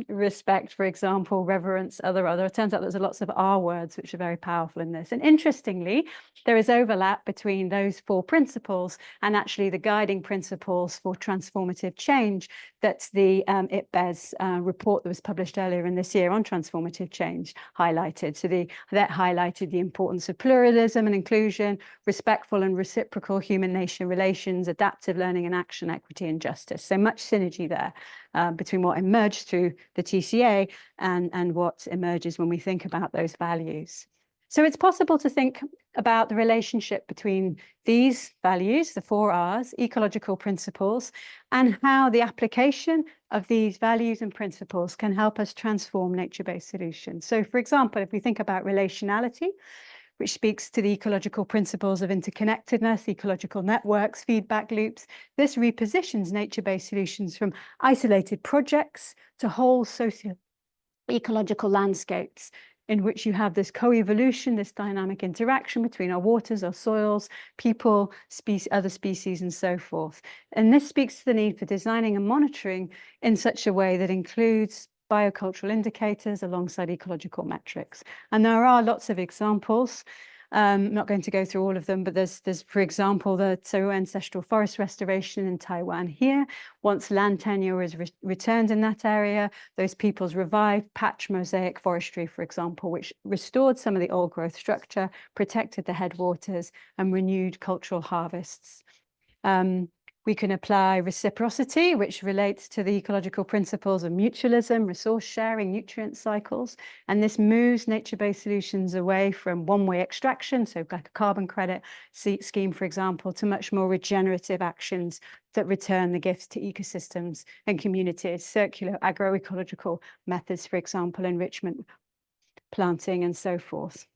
respect, for example, reverence, other. It turns out there's lots of R words which are very powerful in this. And interestingly, there is overlap between those 4 principles and actually the guiding principles for transformative change that the IPBES report that was published earlier in this year on transformative change highlighted. So that highlighted the importance of pluralism and inclusion, respectful and reciprocal human-nation relations, adaptive learning and action, equity and justice. So much synergy there between what emerged through the TCA and what emerges when we think about those values. So it's possible to think about the relationship between these values, the 4 Rs, ecological principles, and how the application of these values and principles can help us transform nature-based solutions. So for example, if we think about relationality, which speaks to the ecological principles of interconnectedness, ecological networks, feedback loops. This repositions nature-based solutions from isolated projects to whole socio-ecological landscapes in which you have this co-evolution, this dynamic interaction between our waters, our soils, people, other species, and so forth. And this speaks to the need for designing and monitoring in such a way that includes biocultural indicators alongside ecological metrics. And there are lots of examples. I'm not going to go through all of them, but there's for example, the Tsaro ancestral forest restoration in Taiwan here. Once land tenure is returned in that area, those peoples revived patch mosaic forestry, for example, which restored some of the old growth structure, protected the headwaters, and renewed cultural harvests. We can apply reciprocity, which relates to the ecological principles of mutualism, resource sharing, nutrient cycles. And this moves nature-based solutions away from one-way extraction, so like a carbon credit scheme, for example, to much more regenerative actions that return the gifts to ecosystems and communities, circular agroecological methods, for example, enrichment, planting, and so forth.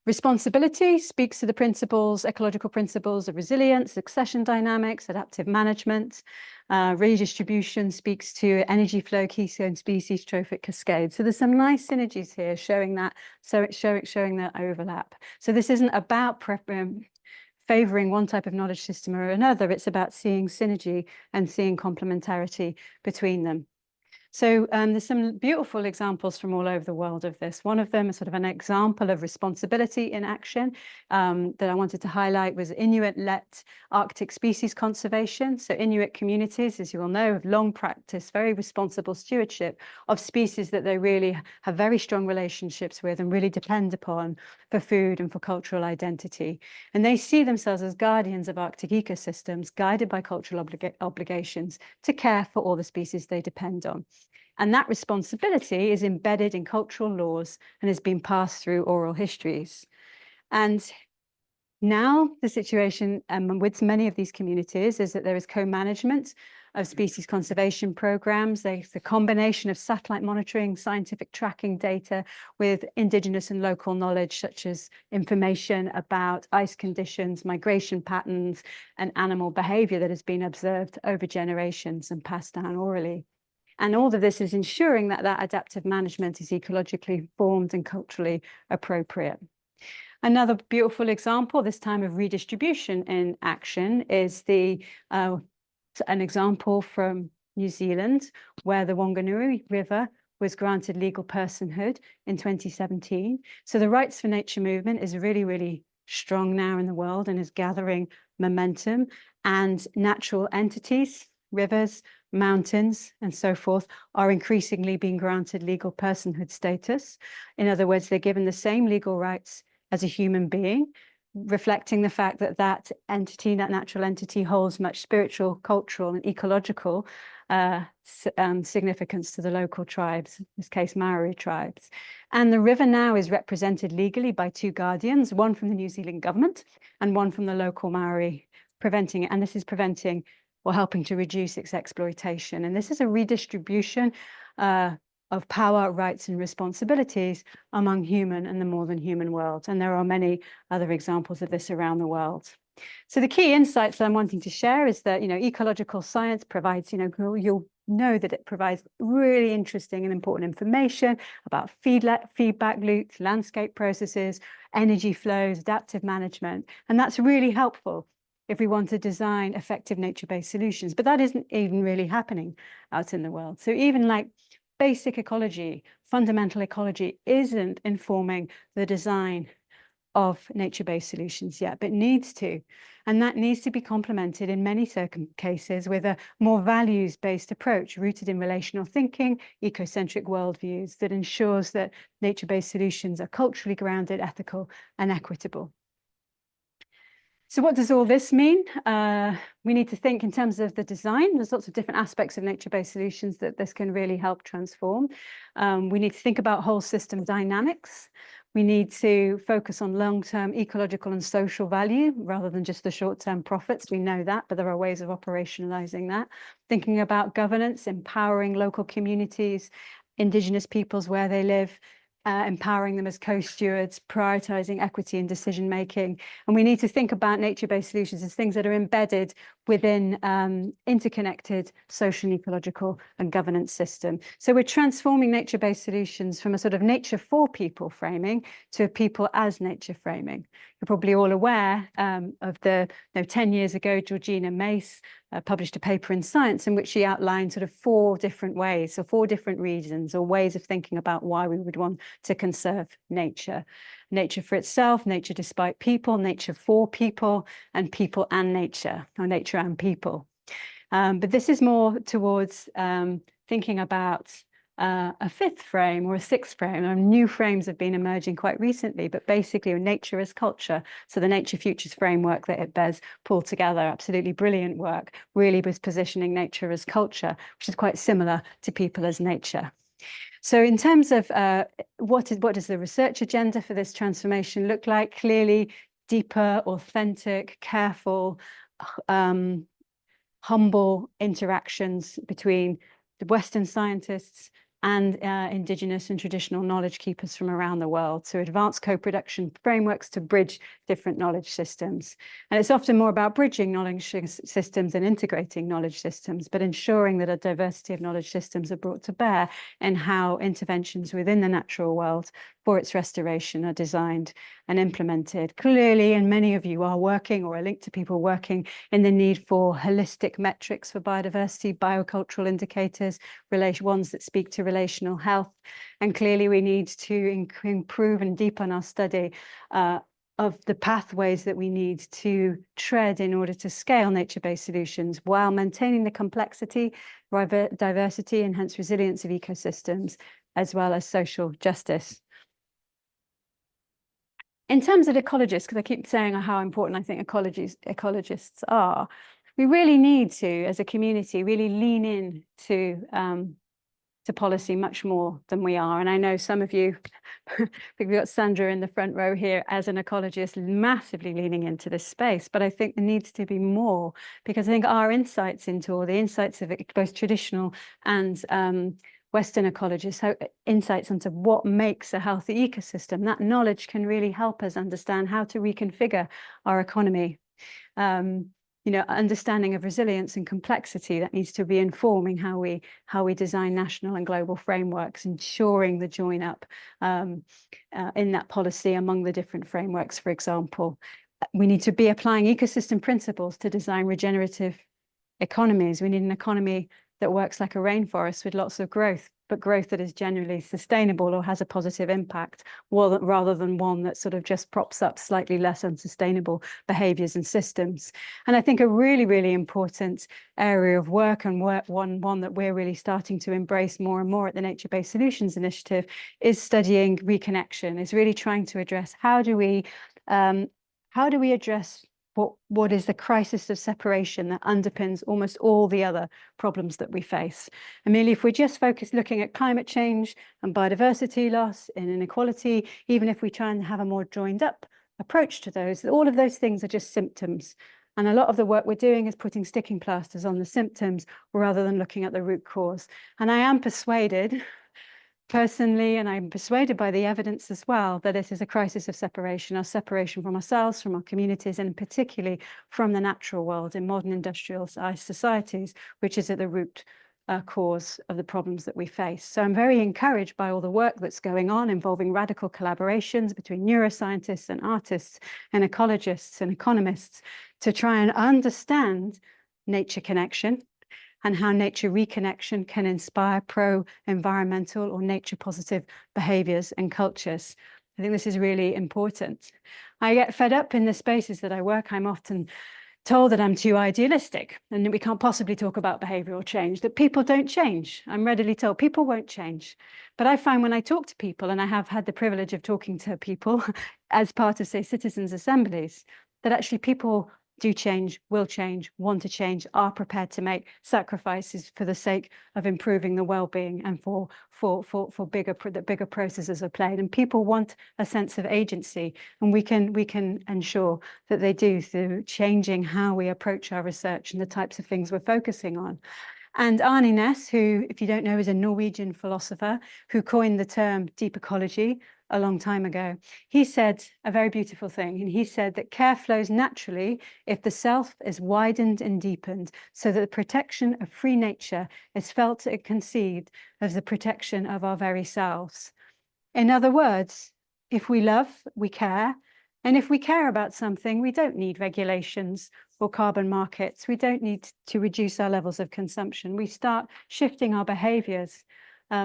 Responsibility speaks to the principles, ecological principles of resilience, succession dynamics, adaptive management. Redistribution speaks to energy flow, keystone species, trophic cascade. So there's some nice synergies here showing that, showing that overlap. So this isn't about favoring one type of knowledge system or another. It's about seeing synergy and seeing complementarity between them. So there's some beautiful examples from all over the world of this. One of them is sort of an example of responsibility in action that I wanted to highlight was Inuit-led Arctic species conservation. So Inuit communities, as you all know, have long practiced very responsible stewardship of species that they really have very strong relationships with and really depend upon for food and for cultural identity. And they see themselves as guardians of Arctic ecosystems, guided by cultural obligations to care for all the species they depend on. And that responsibility is embedded in cultural laws and has been passed through oral histories. And now the situation with many of these communities is that there is co-management of species conservation programs. There's the combination of satellite monitoring, scientific tracking data with indigenous and local knowledge, such as information about ice conditions, migration patterns, and animal behavior that has been observed over generations and passed down orally. And all of this is ensuring that that adaptive management is ecologically informed and culturally appropriate. Another beautiful example, this time of redistribution in action, is an example from New Zealand, where the Wanganui River was granted legal personhood in 2017. So the Rights for Nature movement is really, really strong now in the world and is gathering momentum, and natural entities, rivers, mountains, and so forth, are increasingly being granted legal personhood status. In other words, they're given the same legal rights as a human being, reflecting the fact that that entity, that natural entity, holds much spiritual, cultural, and ecological significance to the local tribes, in this case, Maori tribes. And the river now is represented legally by two guardians, one from the New Zealand government and one from the local Maori, preventing it. And this is preventing or helping to reduce its exploitation. And this is a redistribution of power, rights, and responsibilities among human and the more than human world. And there are many other examples of this around the world. So the key insights I'm wanting to share is that, ecological science provides, you'll know that it provides really interesting and important information about feedback loops, landscape processes, energy flows, adaptive management. And that's really helpful if we want to design effective nature-based solutions. But that isn't even really happening out in the world. So even like basic ecology, fundamental ecology isn't informing the design of nature-based solutions yet, but needs to. And that needs to be complemented in many cases with a more values-based approach rooted in relational thinking, ecocentric worldviews that ensures that nature-based solutions are culturally grounded, ethical, and equitable. So what does all this mean? We need to think in terms of the design. There's lots of different aspects of nature-based solutions that this can really help transform. We need to think about whole system dynamics. We need to focus on long-term ecological and social value rather than just the short-term profits. We know that, but there are ways of operationalizing that. Thinking about governance, empowering local communities, Indigenous peoples where they live, empowering them as co-stewards, prioritizing equity in decision-making. And we need to think about nature-based solutions as things that are embedded within interconnected social and ecological and governance system. So we're transforming nature-based solutions from a sort of nature for people framing to a people as nature framing. You're probably all aware of 10 years ago, Georgina Mace published a paper in Science in which she outlined sort of 4 different ways, or 4 different reasons or ways of thinking about why we would want to conserve nature. Nature for itself, nature despite people, nature for people, and people and nature, or nature and people. But this is more towards thinking about a 5th frame or a 6th frame. And new frames have been emerging quite recently, but basically nature as culture. So the Nature Futures framework that it bears pulled together, absolutely brilliant work, really was positioning nature as culture, which is quite similar to people as nature. So in terms of what does the research agenda for this transformation look like? Clearly deeper, authentic, careful, humble interactions between the Western scientists and Indigenous and traditional knowledge keepers from around the world. So advanced co-production frameworks to bridge different knowledge systems. And it's often more about bridging knowledge systems and integrating knowledge systems, but ensuring that a diversity of knowledge systems are brought to bear in how interventions within the natural world for its restoration are designed and implemented. Clearly, and many of you are working or are linked to people working in the need for holistic metrics for biodiversity, biocultural indicators, ones that speak to relational health. And clearly we need to improve and deepen our study of the pathways that we need to tread in order to scale nature-based solutions while maintaining the complexity, diversity, and hence resilience of ecosystems, as well as social justice. In terms of ecologists, because I keep saying how important I think ecologists are, we really need to, as a community, really lean in to to policy much more than we are. And I know some of you, I think we've got Sandra in the front row here as an ecologist, massively leaning into this space, but I think there needs to be more, because I think our insights into, or the insights of both traditional and Western ecologists, insights into what makes a healthy ecosystem, that knowledge can really help us understand how to reconfigure our economy. You know, understanding of resilience and complexity that needs to be informing how we design national and global frameworks, ensuring the join up in that policy among the different frameworks. For example, we need to be applying ecosystem principles to design regenerative economies. We need an economy that works like a rainforest with lots of growth, but growth that is generally sustainable or has a positive impact, rather than one that sort of just props up slightly less unsustainable behaviors and systems. And I think a really, really important area of work, and one that we're really starting to embrace more and more at the Nature-Based Solutions Initiative, is studying reconnection, is really trying to address how do we address what is the crisis of separation that underpins almost all the other problems that we face. And merely if we're just focused looking at climate change and biodiversity loss and inequality, even if we try and have a more joined up approach to those, all of those things are just symptoms. And a lot of the work we're doing is putting sticking plasters on the symptoms rather than looking at the root cause. And I am persuaded personally, and I'm persuaded by the evidence as well, that this is a crisis of separation, our separation from ourselves, from our communities, and particularly from the natural world in modern industrialized societies, which is at the root cause of the problems that we face. So I'm very encouraged by all the work that's going on involving radical collaborations between neuroscientists and artists and ecologists and economists to try and understand nature connection, and how nature reconnection can inspire pro-environmental or nature-positive behaviours and cultures. I think this is really important. I get fed up in the spaces that I work. I'm often told that I'm too idealistic and that we can't possibly talk about behavioural change, that people don't change. I'm readily told people won't change. But I find when I talk to people, and I have had the privilege of talking to people as part of, say, citizens' assemblies, that actually people do change, will change, want to change, are prepared to make sacrifices for the sake of improving the well-being and for bigger processes are played. And people want a sense of agency, and we can ensure that they do through changing how we approach our research and the types of things we're focusing on. And Arne Næss, who, if you don't know, is a Norwegian philosopher who coined the term deep ecology a long time ago, he said a very beautiful thing. And he said that care flows naturally if the self is widened and deepened, so that the protection of free nature is felt and conceived as the protection of our very selves. In other words, if we love, we care. And if we care about something, we don't need regulations or carbon markets. We don't need to reduce our levels of consumption. We start shifting our behaviors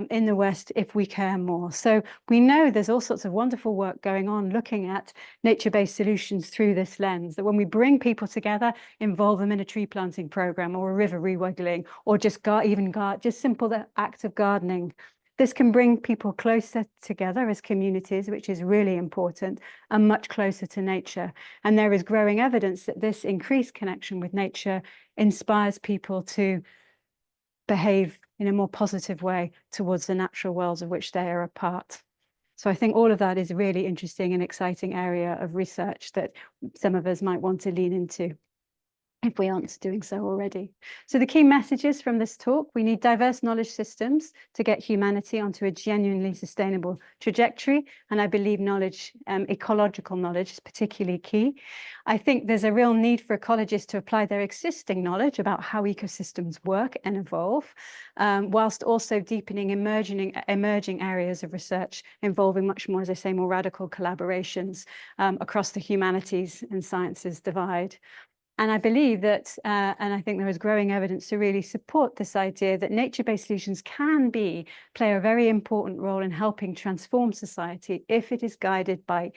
in the West if we care more. So we know there's all sorts of wonderful work going on looking at nature-based solutions through this lens, that when we bring people together, involve them in a tree planting program or a river rewiggling, or just simple the act of gardening, this can bring people closer together as communities, which is really important, and much closer to nature. And there is growing evidence that this increased connection with nature inspires people to behave in a more positive way towards the natural worlds of which they are a part. So I think all of that is a really interesting and exciting area of research that some of us might want to lean into, if we aren't doing so already. So the key messages from this talk: we need diverse knowledge systems to get humanity onto a genuinely sustainable trajectory. And I believe knowledge, ecological knowledge, is particularly key. I think there's a real need for ecologists to apply their existing knowledge about how ecosystems work and evolve, whilst also deepening emerging areas of research involving much more, as I say, more radical collaborations across the humanities and sciences divide. And I believe that, and I think there is growing evidence to really support this idea, that nature-based solutions can play a very important role in helping transform society if it is guided by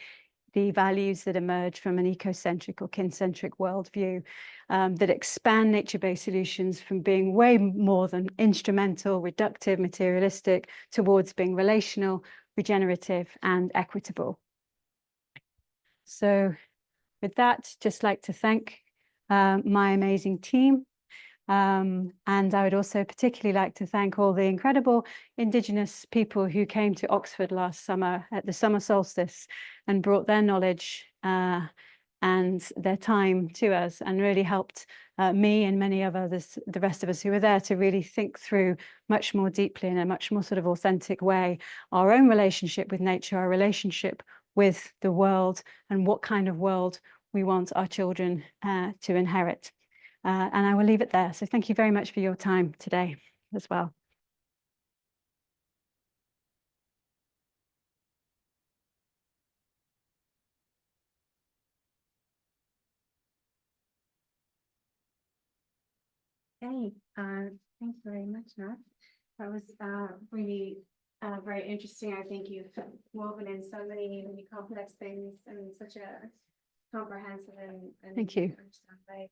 the values that emerge from an ecocentric or kincentric worldview, that expand nature-based solutions from being way more than instrumental, reductive, materialistic, towards being relational, regenerative, and equitable. So with that, just like to thank my amazing team, And I would also particularly like to thank all the incredible Indigenous people who came to Oxford last summer at the summer solstice and brought their knowledge and their time to us, and really helped me and many of others, the rest of us who were there, to really think through much more deeply, in a much more sort of authentic way, our own relationship with nature, our relationship with the world, and what kind of world we want our children to inherit. And I will leave it there. So thank you very much for your time today as well. Hey, thanks very much, Nat. That was really very interesting. I think you've woven in so many really complex things in such a comprehensive and Thank you. way.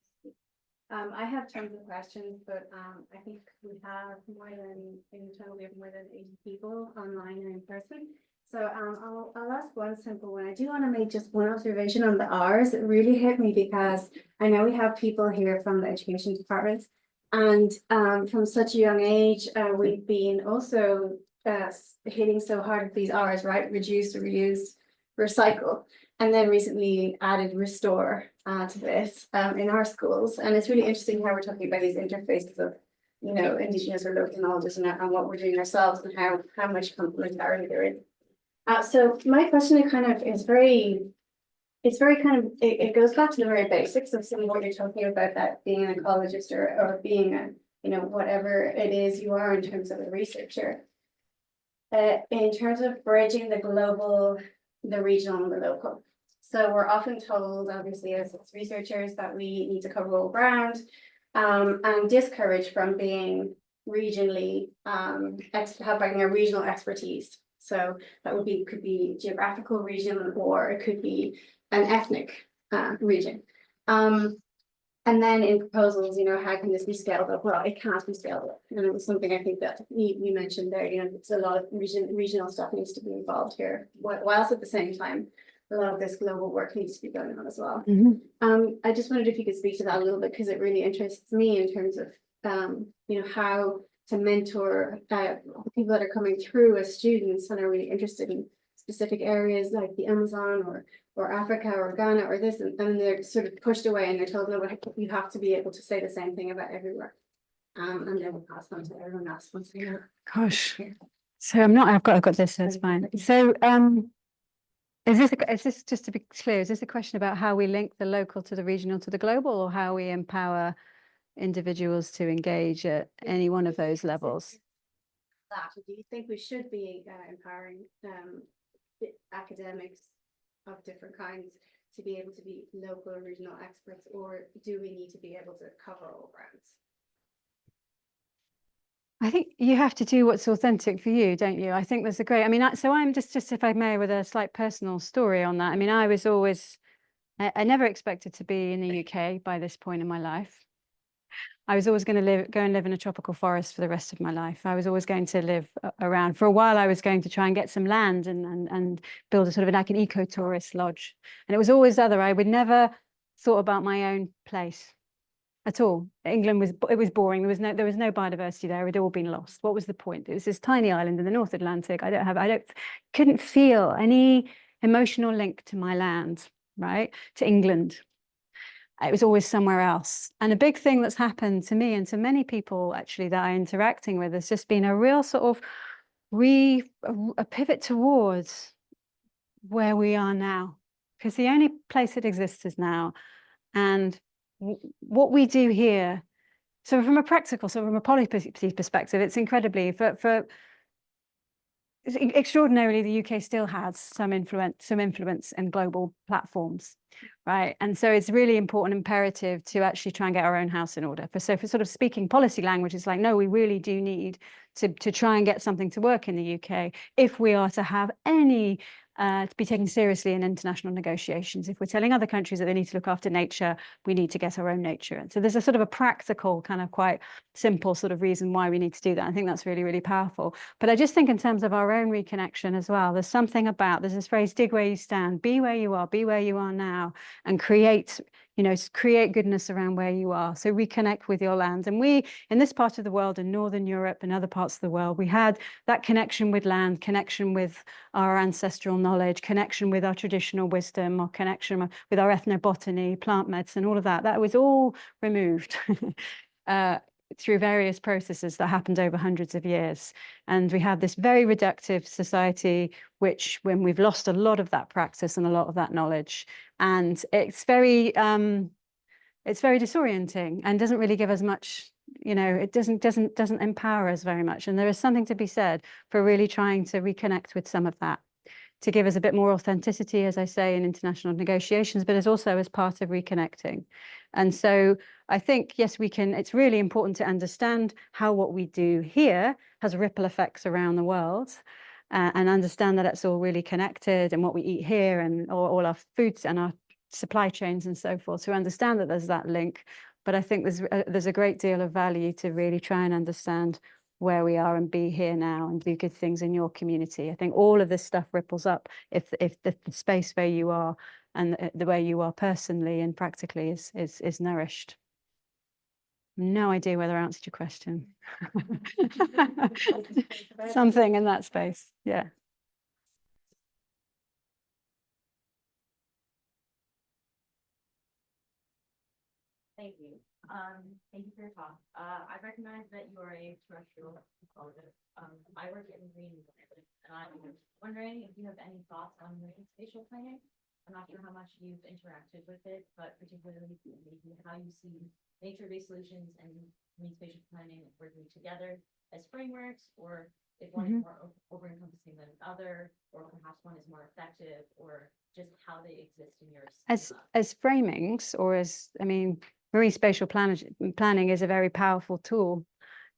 I have tons of questions, but I think we have more than, in total, we have more than 80 people online and in person. So I'll ask one simple one. I do want to make just one observation on the R's. It really hit me because I know we have people here from the education department, and from such a young age, we've been also hitting so hard with these R's, right? Reduce, reuse, recycle. And then recently added restore to this in our schools. And it's really interesting how we're talking about these interfaces of, you know, Indigenous or local knowledge and what we're doing ourselves and how much complementarity there is. So my question is kind of it goes back to the very basics of some of what you're talking about, that being an ecologist or being a, you know, whatever it is you are in terms of a researcher. In terms of bridging the global, the regional and the local. So we're often told, obviously, as researchers, that we need to cover all ground and discouraged from being regionally, having a regional expertise. So that could be geographical region, or it could be an ethnic region. And then in proposals, you know, how can this be scaled up? Well, it can't be scaled up. And it was something I think that you mentioned there, you know, it's a lot of regional stuff needs to be involved here, whilst at the same time, a lot of this global work needs to be going on as well. I just wondered if you could speak to that a little bit, because it really interests me in terms of, you know, how to mentor people that are coming through as students and are really interested in specific areas like the Amazon or Africa or Ghana or this, and they're sort of pushed away and they're told, no, but you have to be able to say the same thing about everywhere. And then we'll pass on to everyone else once we know. Gosh. So I've got this, so it's fine. So is this, just to be clear, is this a question about how we link the local to the regional to the global, or how we empower individuals to engage at any one of those levels? Do you think we should be empowering academics of different kinds to be able to be local or regional experts, or do we need to be able to cover all grounds? I think you have to do what's authentic for you, don't you? I think there's a great, I mean, so I'm just if I may, with a slight personal story on that. I mean, I was always, I never expected to be in the UK by this point in my life. I was always going to go and live in a tropical forest for the rest of my life. I was always going to live around. For a while, I was going to try and get some land and build a sort of like an eco-tourist lodge. And it was always I would never thought about my own place at all. England was boring. There was no biodiversity there. It had all been lost. What was the point? It was this tiny island in the North Atlantic. Couldn't feel any emotional link to my land, right? To England. It was always somewhere else. And a big thing that's happened to me and to many people actually that I'm interacting with has just been a real sort of a pivot towards where we are now, because the only place that exists is now. And what we do here, so from a practical, so from a policy perspective, it's incredibly, extraordinarily, the UK still has some influence in global platforms, right? And so it's really important, imperative to actually try and get our own house in order. For sort of speaking policy language, it's like, no, we really do need to try and get something to work in the UK if we are to have any to be taken seriously in international negotiations. If we're telling other countries that they need to look after nature, we need to get our own nature. And so there's a sort of a practical, kind of quite simple sort of reason why we need to do that. I think that's really, really powerful. But I just think in terms of our own reconnection as well, there's something about, there's this phrase, dig where you stand, be where you are now, and create you know, create goodness around where you are. So reconnect with your land. And we, in this part of the world, in Northern Europe and other parts of the world, we had that connection with land, connection with our ancestral knowledge, connection with our traditional wisdom, or connection with our ethnobotany, plant medicine, all of that. That was all removed through various processes that happened over hundreds of years. And we have this very reductive society, which when we've lost a lot of that practice and a lot of that knowledge, and it's very disorienting and doesn't really give us much, you know, it doesn't empower us very much. And there is something to be said for really trying to reconnect with some of that, to give us a bit more authenticity, as I say, in international negotiations, but it's also as part of reconnecting. And so I think, yes, we can, it's really important to understand how what we do here has ripple effects around the world, and understand that it's all really connected, and what we eat here and all our foods and our supply chains and so forth, to understand that there's that link. But I think there's a great deal of value to really try and understand where we are and be here now and do good things in your community. I think all of this stuff ripples up if the space where you are and the way you are personally and practically is nourished. No idea whether I answered your question. Something in that space, yeah. Thank you. Thank you for your talk. I recognize that you are a terrestrial ecologist. I work in marine environment, and I'm wondering if you have any thoughts on marine spatial planning. I'm not sure how much you've interacted with it, but particularly maybe how you see nature-based solutions and marine spatial planning working together as frameworks, or if one is more over-encompassing than another, or perhaps one is more effective, or just how they exist in your as framings, or as, I mean, marine spatial planning is a very powerful tool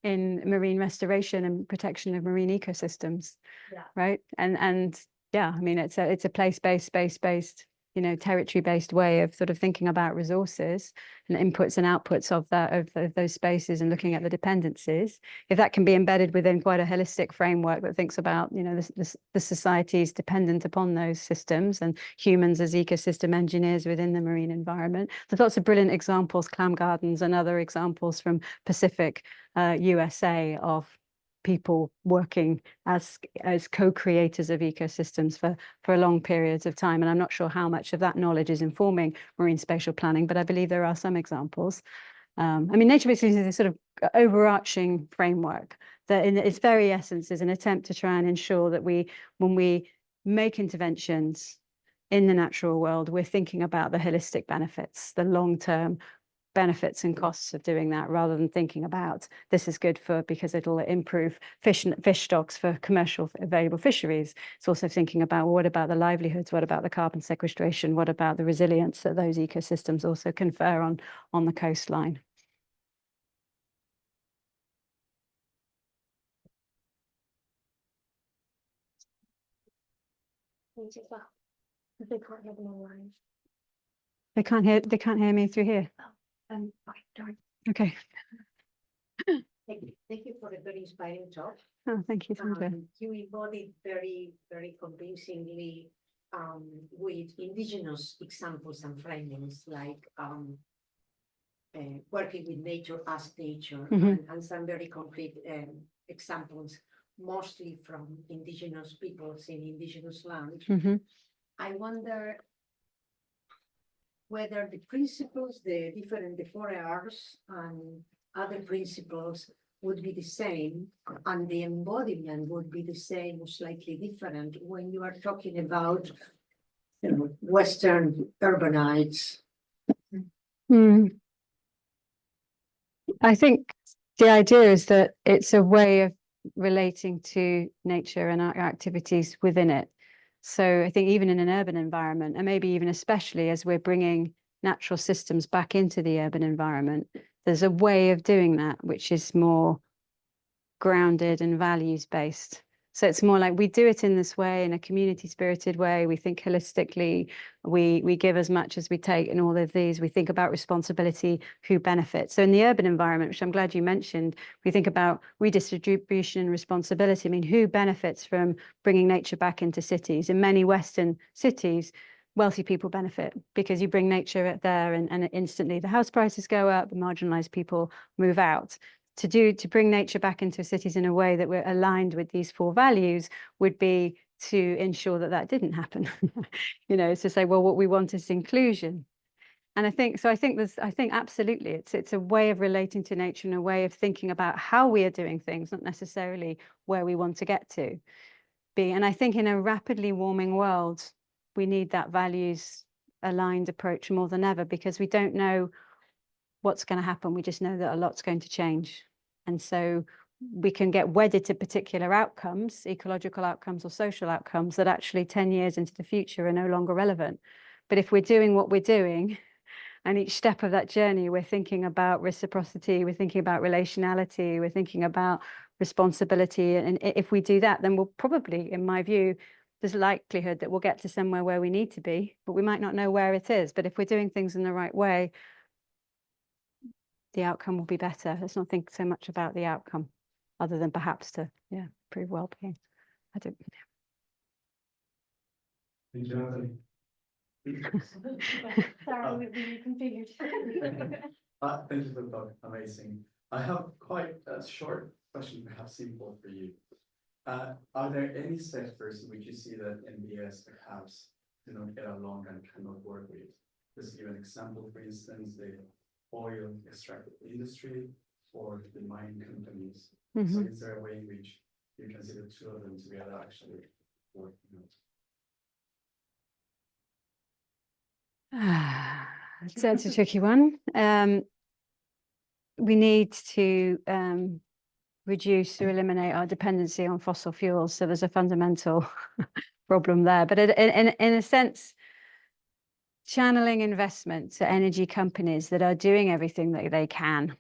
in marine restoration and protection of marine ecosystems. Yeah. Right. And yeah, I mean, it's a place-based, space-based, you know, territory-based way of sort of thinking about resources and inputs and outputs of that, of those spaces, and looking at the dependencies. If that can be embedded within quite a holistic framework that thinks about, you know, the societies dependent upon those systems and humans as ecosystem engineers within the marine environment. There's lots of brilliant examples, clam gardens and other examples from Pacific USA of people working as co-creators of ecosystems for long periods of time. And I'm not sure how much of that knowledge is informing marine spatial planning, but I believe there are some examples. I mean, nature-based solutions is a sort of overarching framework that in its very essence is an attempt to try and ensure that when we make interventions in the natural world, we're thinking about the holistic benefits, the long-term benefits and costs of doing that, rather than thinking about this is good because it'll improve fish stocks for commercial available fisheries. It's also thinking about, well, what about the livelihoods? What about the carbon sequestration? What about the resilience that those ecosystems also confer on the coastline? They can't hear them online. They can't hear me through here. Okay. Thank you for a very inspiring talk. Oh, thank you, Sandra. You embodied very, very convincingly with indigenous examples and framings, like working with nature as nature, and some very concrete examples, mostly from indigenous peoples in indigenous land. I wonder whether the principles, the 4 R's and other principles would be the same, and the embodiment would be the same or slightly different when you are talking about, you know, Western urbanites. I think the idea is that it's a way of relating to nature and our activities within it. So I think even in an urban environment, and maybe even especially as we're bringing natural systems back into the urban environment, there's a way of doing that which is more grounded and values-based. So it's more like we do it in this way, in a community-spirited way. We think holistically, we give as much as we take in all of these. We think about responsibility, who benefits. So in the urban environment, which I'm glad you mentioned, we think about redistribution and responsibility. I mean, who benefits from bringing nature back into cities? In many Western cities, wealthy people benefit because you bring nature there and instantly the house prices go up, the marginalized people move out. To bring nature back into cities in a way that we're aligned with these 4 values would be to ensure that that didn't happen. You know, to say, well, what we want is inclusion. And I think absolutely it's a way of relating to nature and a way of thinking about how we are doing things, not necessarily where we want to get to be. And I think in a rapidly warming world, we need that values aligned approach more than ever, because we don't know what's going to happen. We just know that a lot's going to change. And so we can get wedded to particular outcomes, ecological outcomes or social outcomes, that actually 10 years into the future are no longer relevant. But if we're doing what we're doing, and each step of that journey, we're thinking about reciprocity, we're thinking about relationality, we're thinking about responsibility. And if we do that, then we'll probably, in my view, there's a likelihood that we'll get to somewhere where we need to be, but we might not know where it is. But if we're doing things in the right way, the outcome will be better. Let's not think so much about the outcome, other than perhaps to, improve well-being. I don't. Thank you, Nathalie. Sorry, we reconfigured. Thank you for the talk. Amazing. I have quite a short question, perhaps simple for you. Are there any sectors in which you see that NBS perhaps do not get along and cannot work with? Just to give an example, for instance, the oil extractive industry or the mining companies. So is there a way in which you consider 2 of them together actually working out? So it's a tricky one. We need to reduce or eliminate our dependency on fossil fuels. So there's a fundamental problem there. But in a sense, channeling investment to energy companies that are doing everything that they can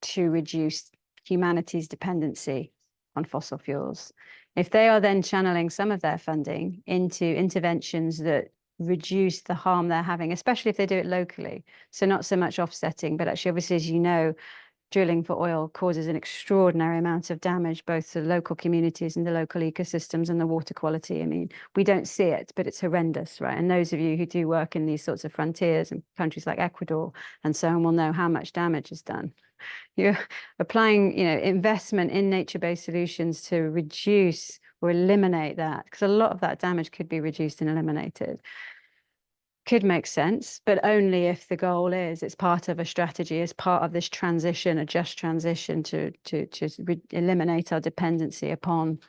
to reduce humanity's dependency on fossil fuels. If they are then channeling some of their funding into interventions that reduce the harm they're having, especially if they do it locally. So not so much offsetting, but actually, obviously, as you know, drilling for oil causes an extraordinary amount of damage, both to local communities and the local ecosystems and the water quality. I mean, we don't see it, but it's horrendous, right? And those of you who do work in these sorts of frontiers in countries like Ecuador and so on will know how much damage is done. You're applying, investment in nature-based solutions to reduce or eliminate that, because a lot of that damage could be reduced and eliminated. Could make sense, but only if the goal is it's part of a strategy, as part of this transition, a just transition to eliminate our dependency upon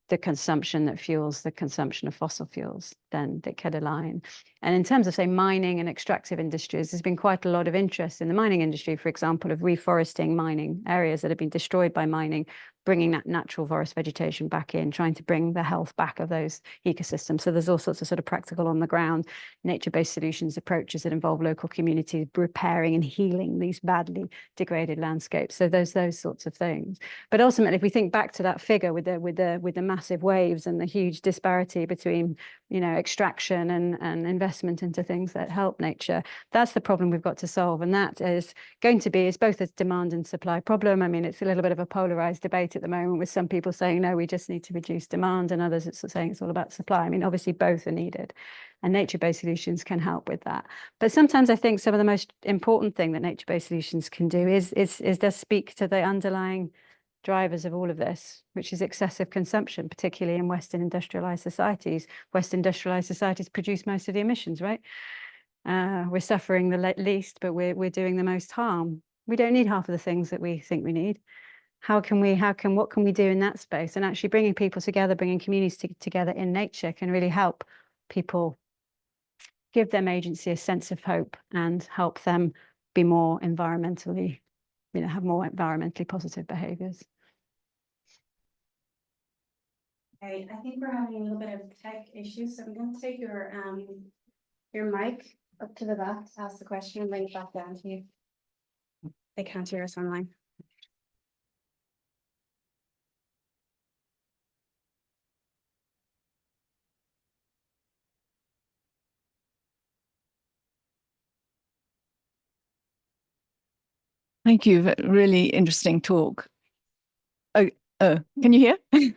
the consumption that fuels the consumption of fossil fuels, then they could align. And in terms of, say, mining and extractive industries, there's been quite a lot of interest in the mining industry, for example, of reforesting mining areas that have been destroyed by mining, bringing that natural forest vegetation back in, trying to bring the health back of those ecosystems. So there's all sorts of sort of practical on the ground, nature-based solutions approaches that involve local communities repairing and healing these badly degraded landscapes. So those sorts of things. But ultimately, if we think back to that figure with the massive waves and the huge disparity between, extraction and investment into things that help nature, that's the problem we've got to solve. And that is going to be, it's both a demand and supply problem. I mean, it's a little bit of a polarized debate at the moment, with some people saying, no, we just need to reduce demand, and others it's saying it's all about supply. I mean, obviously both are needed, and nature-based solutions can help with that. But sometimes I think some of the most important thing that nature-based solutions can do is just speak to the underlying drivers of all of this, which is excessive consumption, particularly in Western industrialized societies. Western industrialized societies produce most of the emissions, right? We're suffering the least, but we're doing the most harm. We don't need half of the things that we think we need. What can we do in that space? And actually bringing people together, bringing communities together in nature can really help people, give them agency, a sense of hope, and help them be more environmentally, have more environmentally positive behaviors. Okay, I think we're having a little bit of tech issues, so I'm going to take your mic up to the back, ask the question, and bring it back down to you. They can't hear us online. Thank you. Really interesting talk. Oh, can you hear?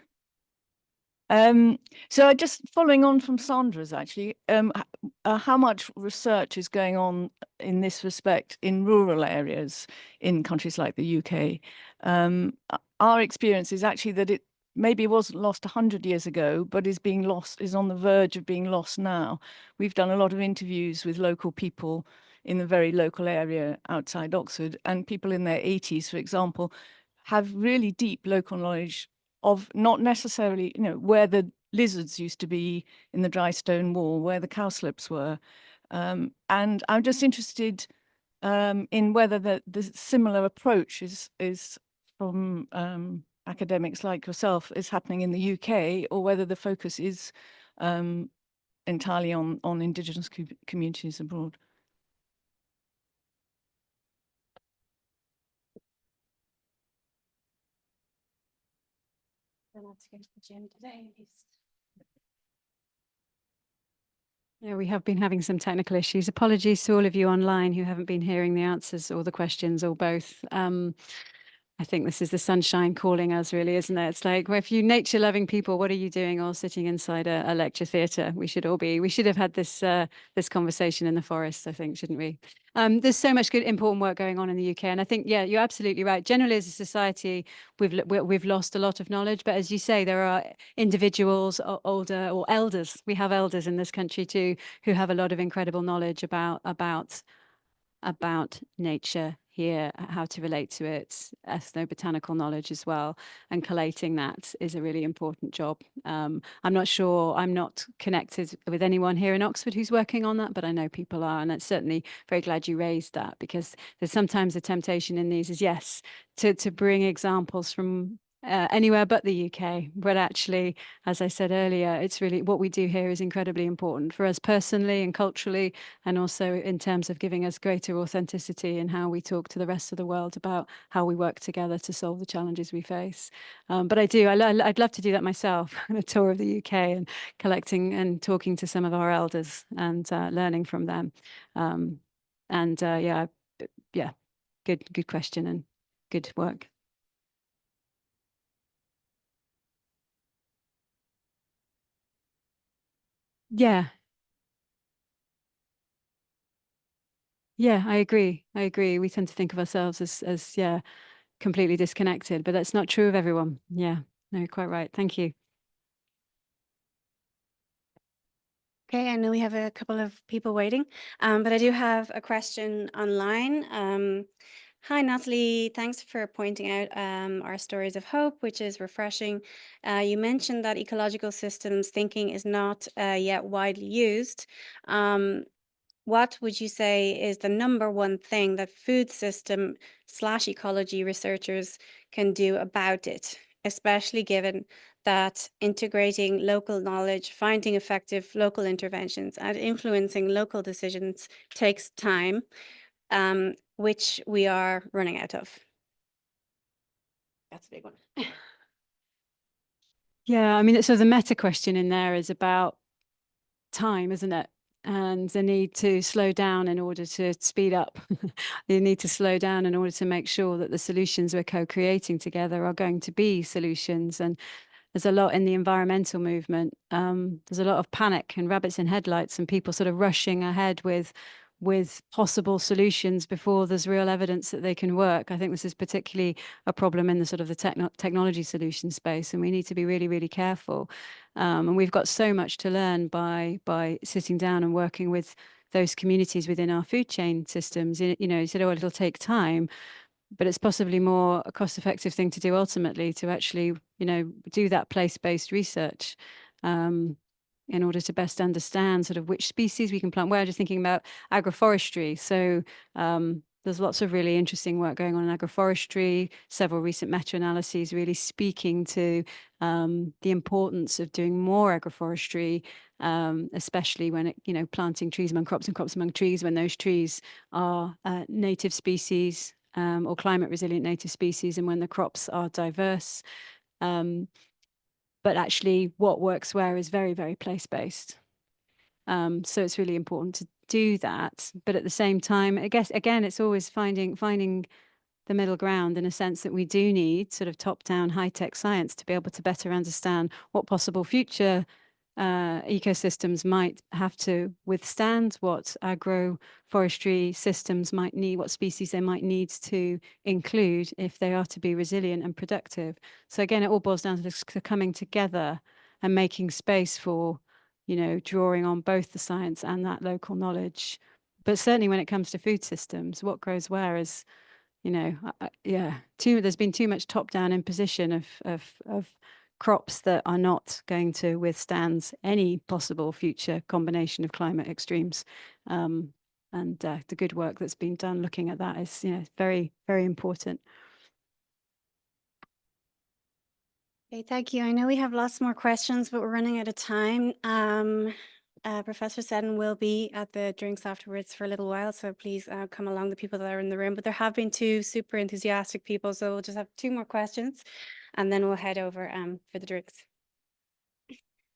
So just following on from Sandra's, actually, how much research is going on in this respect in rural areas in countries like the UK? Our experience is actually that it maybe wasn't lost 100 years ago, but is being lost, is on the verge of being lost now. We've done a lot of interviews with local people in the very local area outside Oxford, and people in their 80s, for example, have really deep local knowledge of not necessarily, where the lizards used to be in the dry stone wall, where the cowslips were. And I'm just interested in whether the similar approach is from academics like yourself is happening in the UK, or whether the focus is entirely on Indigenous communities abroad. Yeah, we have been having some technical issues. Apologies to all of you online who haven't been hearing the answers or the questions or both. I think this is the sunshine calling us, really, isn't it? It's like, well, if you nature-loving people, what are you doing all sitting inside a lecture theatre? We should have had this this conversation in the forest, I think, shouldn't we? There's so much good, important work going on in the UK, and I think, yeah, you're absolutely right. Generally, as a society, we've lost a lot of knowledge, but as you say, there are individuals, older or elders. We have elders in this country too, who have a lot of incredible knowledge about nature here, how to relate to it, ethnobotanical knowledge as well, and collating that is a really important job. I'm not sure, I'm not connected with anyone here in Oxford who's working on that, but I know people are, and I'm certainly very glad you raised that, because there's sometimes a temptation in these is, yes, to bring examples from anywhere but the UK, but actually, as I said earlier, it's really what we do here is incredibly important for us personally and culturally, and also in terms of giving us greater authenticity in how we talk to the rest of the world about how we work together to solve the challenges we face. But I'd love to do that myself, a tour of the UK and collecting and talking to some of our elders and learning from them. Yeah, good question and good work. Yeah. Yeah, I agree. I agree. We tend to think of ourselves as completely disconnected, but that's not true of everyone. Yeah, no, you're quite right. Thank you. Okay, I know we have a couple of people waiting, but I do have a question online. Hi, Nathalie. Thanks for pointing out our stories of hope, which is refreshing. You mentioned that ecological systems thinking is not yet widely used. What would you say is the #1 thing that food system / ecology researchers can do about it, especially given that integrating local knowledge, finding effective local interventions, and influencing local decisions takes time, which we are running out of? That's a big one. Yeah, I mean, so the meta question in there is about time, isn't it? And the need to slow down in order to speed up. You need to slow down in order to make sure that the solutions we're co-creating together are going to be solutions. And there's a lot in the environmental movement. There's a lot of panic and rabbits in headlights and people sort of rushing ahead with possible solutions before there's real evidence that they can work. I think this is particularly a problem in the sort of the technology solution space, and we need to be really, really careful. And we've got so much to learn by sitting down and working with those communities within our food chain systems. You said, oh, it'll take time, but it's possibly more a cost-effective thing to do ultimately, to actually, do that place-based research in order to best understand sort of which species we can plant. We're just thinking about agroforestry. So there's lots of really interesting work going on in agroforestry, several recent meta-analyses really speaking to the importance of doing more agroforestry, especially when planting trees among crops and crops among trees, when those trees are native species or climate resilient native species, and when the crops are diverse. But actually what works where is very, very place-based. So it's really important to do that. But at the same time, I guess, again, it's always finding the middle ground in a sense that we do need sort of top-down high-tech science to be able to better understand what possible future ecosystems might have to withstand, what agroforestry systems might need, what species they might need to include if they are to be resilient and productive. So again, it all boils down to this coming together and making space for, you know, drawing on both the science and that local knowledge. But certainly when it comes to food systems, what grows where is, you know, there's been too much top-down imposition of crops that are not going to withstand any possible future combination of climate extremes. And the good work that's been done looking at that is, you know, very, very important. Okay, thank you. I know we have lots more questions, but we're running out of time. Professor Seddon will be at the drinks afterwards for a little while, so please come along, the people that are in the room. But there have been two super enthusiastic people, so we'll just have two more questions, and then we'll head over for the drinks.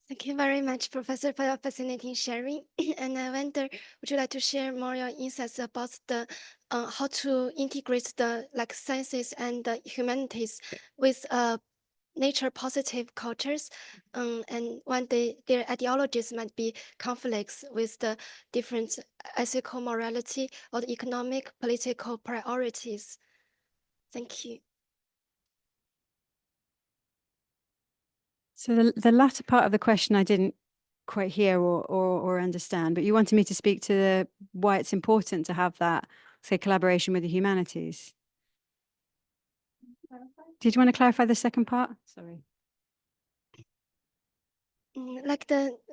Thank you very much, Professor, for your fascinating sharing. And I wonder, would you like to share more your insights about the how to integrate the sciences and the humanities with nature positive cultures, and one day their ideologies might be conflicts with the different ethical morality or the economic political priorities. Thank you. So the latter part of the question I didn't quite hear or understand, but you wanted me to speak to why it's important to have that, say, collaboration with the humanities. Did you want to clarify the second part? Sorry. Like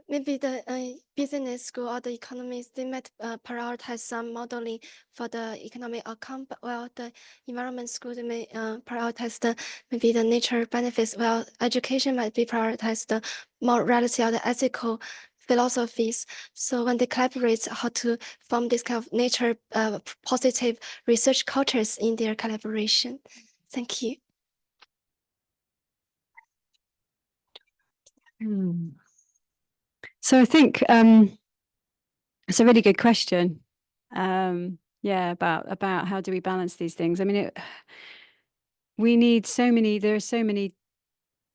maybe the business school or the economists, they might prioritize some modeling for the economic outcome, but while the environment school, they may prioritize maybe the nature benefits, while education might be prioritized the morality or the ethical philosophies. So when they collaborate, how to form this kind of nature positive research cultures in their collaboration. Thank you. So I think it's a really good question. Yeah, about how do we balance these things? I mean, we need there are so many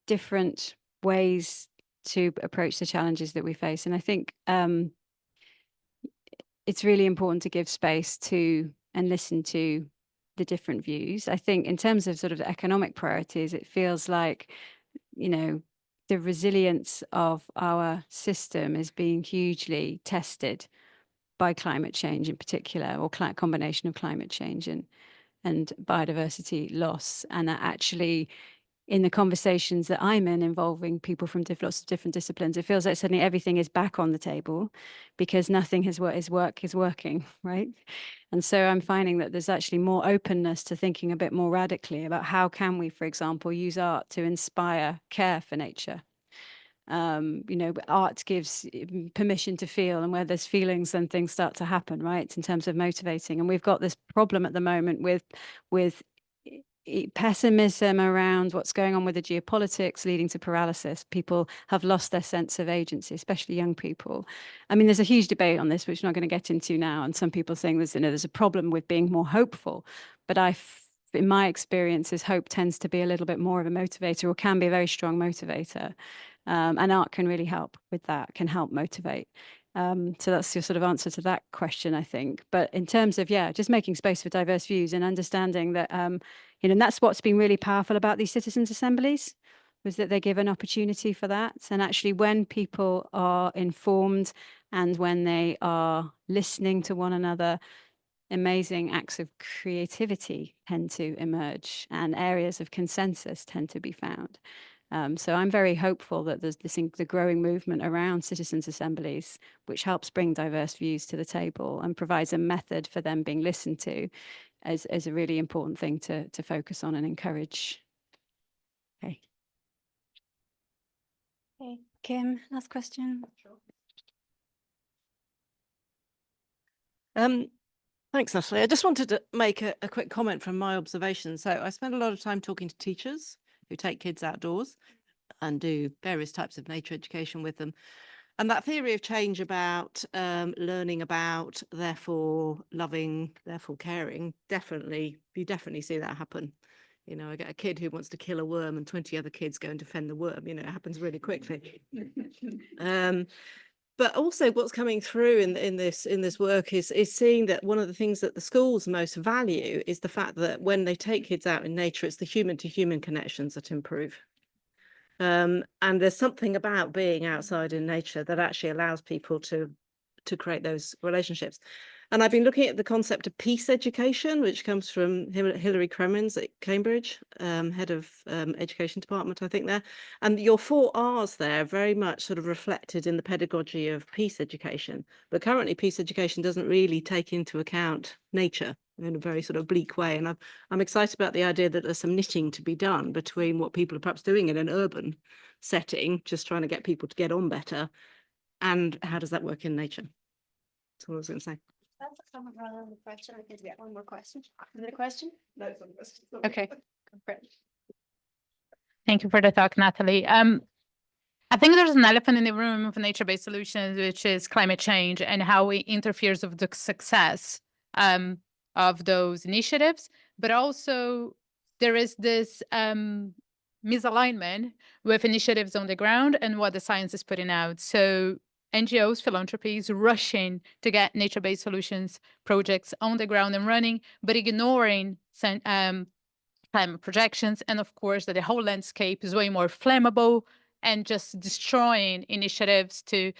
different ways to approach the challenges that we face, and I think it's really important to give space to and listen to the different views. I think in terms of sort of the economic priorities, it feels like, you know, the resilience of our system is being hugely tested by climate change in particular, or combination of climate change and biodiversity loss. And that actually, in the conversations that I'm in involving people from lots of different disciplines, it feels like suddenly everything is back on the table because nothing is working, right? And so I'm finding that there's actually more openness to thinking a bit more radically about how can we, for example, use art to inspire care for nature. You know, art gives permission to feel, and where there's feelings, then things start to happen, right, in terms of motivating. And we've got this problem at the moment with pessimism around what's going on with the geopolitics leading to paralysis. People have lost their sense of agency, especially young people. I mean, there's a huge debate on this, which we're not going to get into now. And some people saying there's a problem with being more hopeful. But in my experiences, hope tends to be a little bit more of a motivator, or can be a very strong motivator. And art can really help with that, can help motivate. So that's your sort of answer to that question, I think. But in terms of, just making space for diverse views and understanding that, you know, and that's what's been really powerful about these citizens' assemblies, was that they give an opportunity for that. And actually, when people are informed and when they are listening to one another, amazing acts of creativity tend to emerge and areas of consensus tend to be found. So I'm very hopeful that there's the growing movement around citizens' assemblies, which helps bring diverse views to the table and provides a method for them being listened to, as a really important thing to focus on and encourage. Okay. Okay, Kim, last question. Thanks, Nathalie. I just wanted to make a quick comment from my observation. So I spend a lot of time talking to teachers who take kids outdoors and do various types of nature education with them. And that theory of change about learning about, therefore loving, therefore caring, you definitely see that happen. You know, I get a kid who wants to kill a worm and 20 other kids go and defend the worm. You know, it happens really quickly. But also what's coming through in this work is seeing that one of the things that the schools most value is the fact that when they take kids out in nature, it's the human to human connections that improve. And there's something about being outside in nature that actually allows people to create those relationships. And I've been looking at the concept of peace education, which comes from Hilary Kremins at Cambridge, head of education department, I think there. And your 4 R's there very much sort of reflected in the pedagogy of peace education. But currently peace education doesn't really take into account nature in a very sort of bleak way. And I'm excited about the idea that there's some knitting to be done between what people are perhaps doing in an urban setting, just trying to get people to get on better, and how does that work in nature? That's what I was going to say. That's a comment rather than a question. I think we get one more question. Is it a question? No, it's not a question. Okay. Great. Thank you for the talk, Nathalie. I think there's an elephant in the room of nature-based solutions, which is climate change and how it interferes with the success of those initiatives. But also there is this misalignment with initiatives on the ground and what the science is putting out. So NGOs, philanthropies rushing to get nature-based solutions projects on the ground and running, but ignoring climate projections. And of course, that the whole landscape is way more flammable and just destroying initiatives to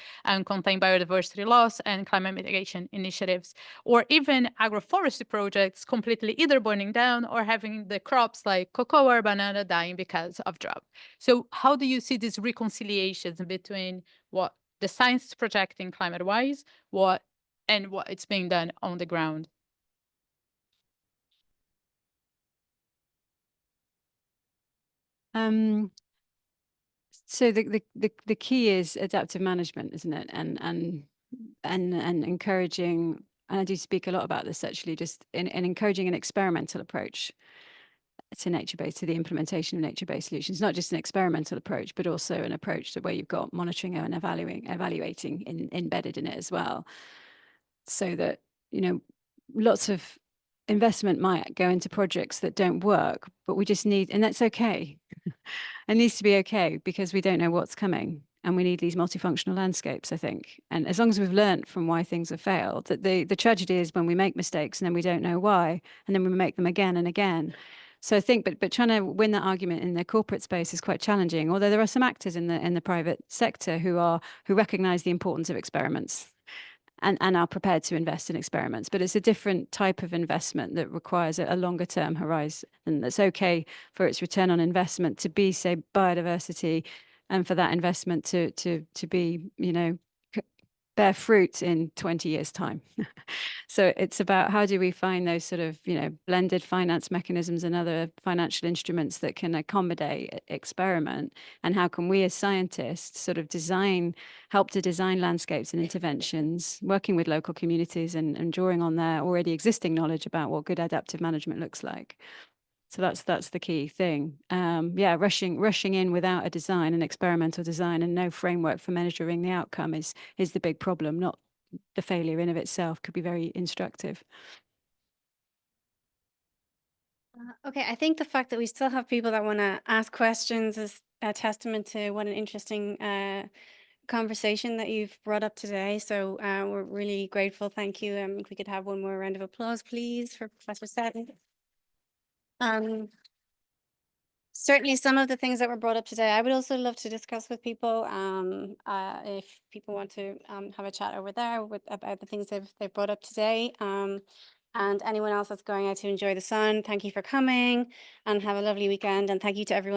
contain biodiversity loss and climate mitigation initiatives, or even agroforestry projects completely either burning down or having the crops like cocoa or banana dying because of drought. So how do you see these reconciliations between what the science is projecting climate-wise, what it's being done on the ground? So the key is adaptive management, isn't it? And encouraging, and I do speak a lot about this actually, just in encouraging an experimental approach to nature-based, to the implementation of nature-based solutions, not just an experimental approach, but also an approach to where you've got monitoring and evaluating embedded in it as well. So that, you know, lots of investment might go into projects that don't work, but we just need, and that's okay. It needs to be okay because we don't know what's coming. And we need these multifunctional landscapes, I think. And as long as we've learned from why things have failed, that the tragedy is when we make mistakes and then we don't know why, and then we make them again and again. So I think, but trying to win that argument in the corporate space is quite challenging. Although there are some actors in the private sector who recognise the importance of experiments and are prepared to invest in experiments. But it's a different type of investment that requires a longer term horizon. And it's okay for its return on investment to be, say, biodiversity, and for that investment to be, you know, bear fruit in 20 years' time. So it's about how do we find those sort of, you know, blended finance mechanisms and other financial instruments that can accommodate experiment, and how can we as scientists sort of help to design landscapes and interventions, working with local communities and drawing on their already existing knowledge about what good adaptive management looks like. So that's the key thing. Rushing in without a design, an experimental design, and no framework for measuring the outcome is the big problem, not the failure in of itself. Could be very instructive. Okay, I think the fact that we still have people that want to ask questions is a testament to what an interesting conversation that you've brought up today. So we're really grateful. Thank you. If we could have one more round of applause, please, for Professor Seddon. Certainly some of the things that were brought up today, I would also love to discuss with people. If people want to have a chat over there about the things they've brought up today. And anyone else that's going out to enjoy the sun, thank you for coming and have a lovely weekend. And thank you to everyone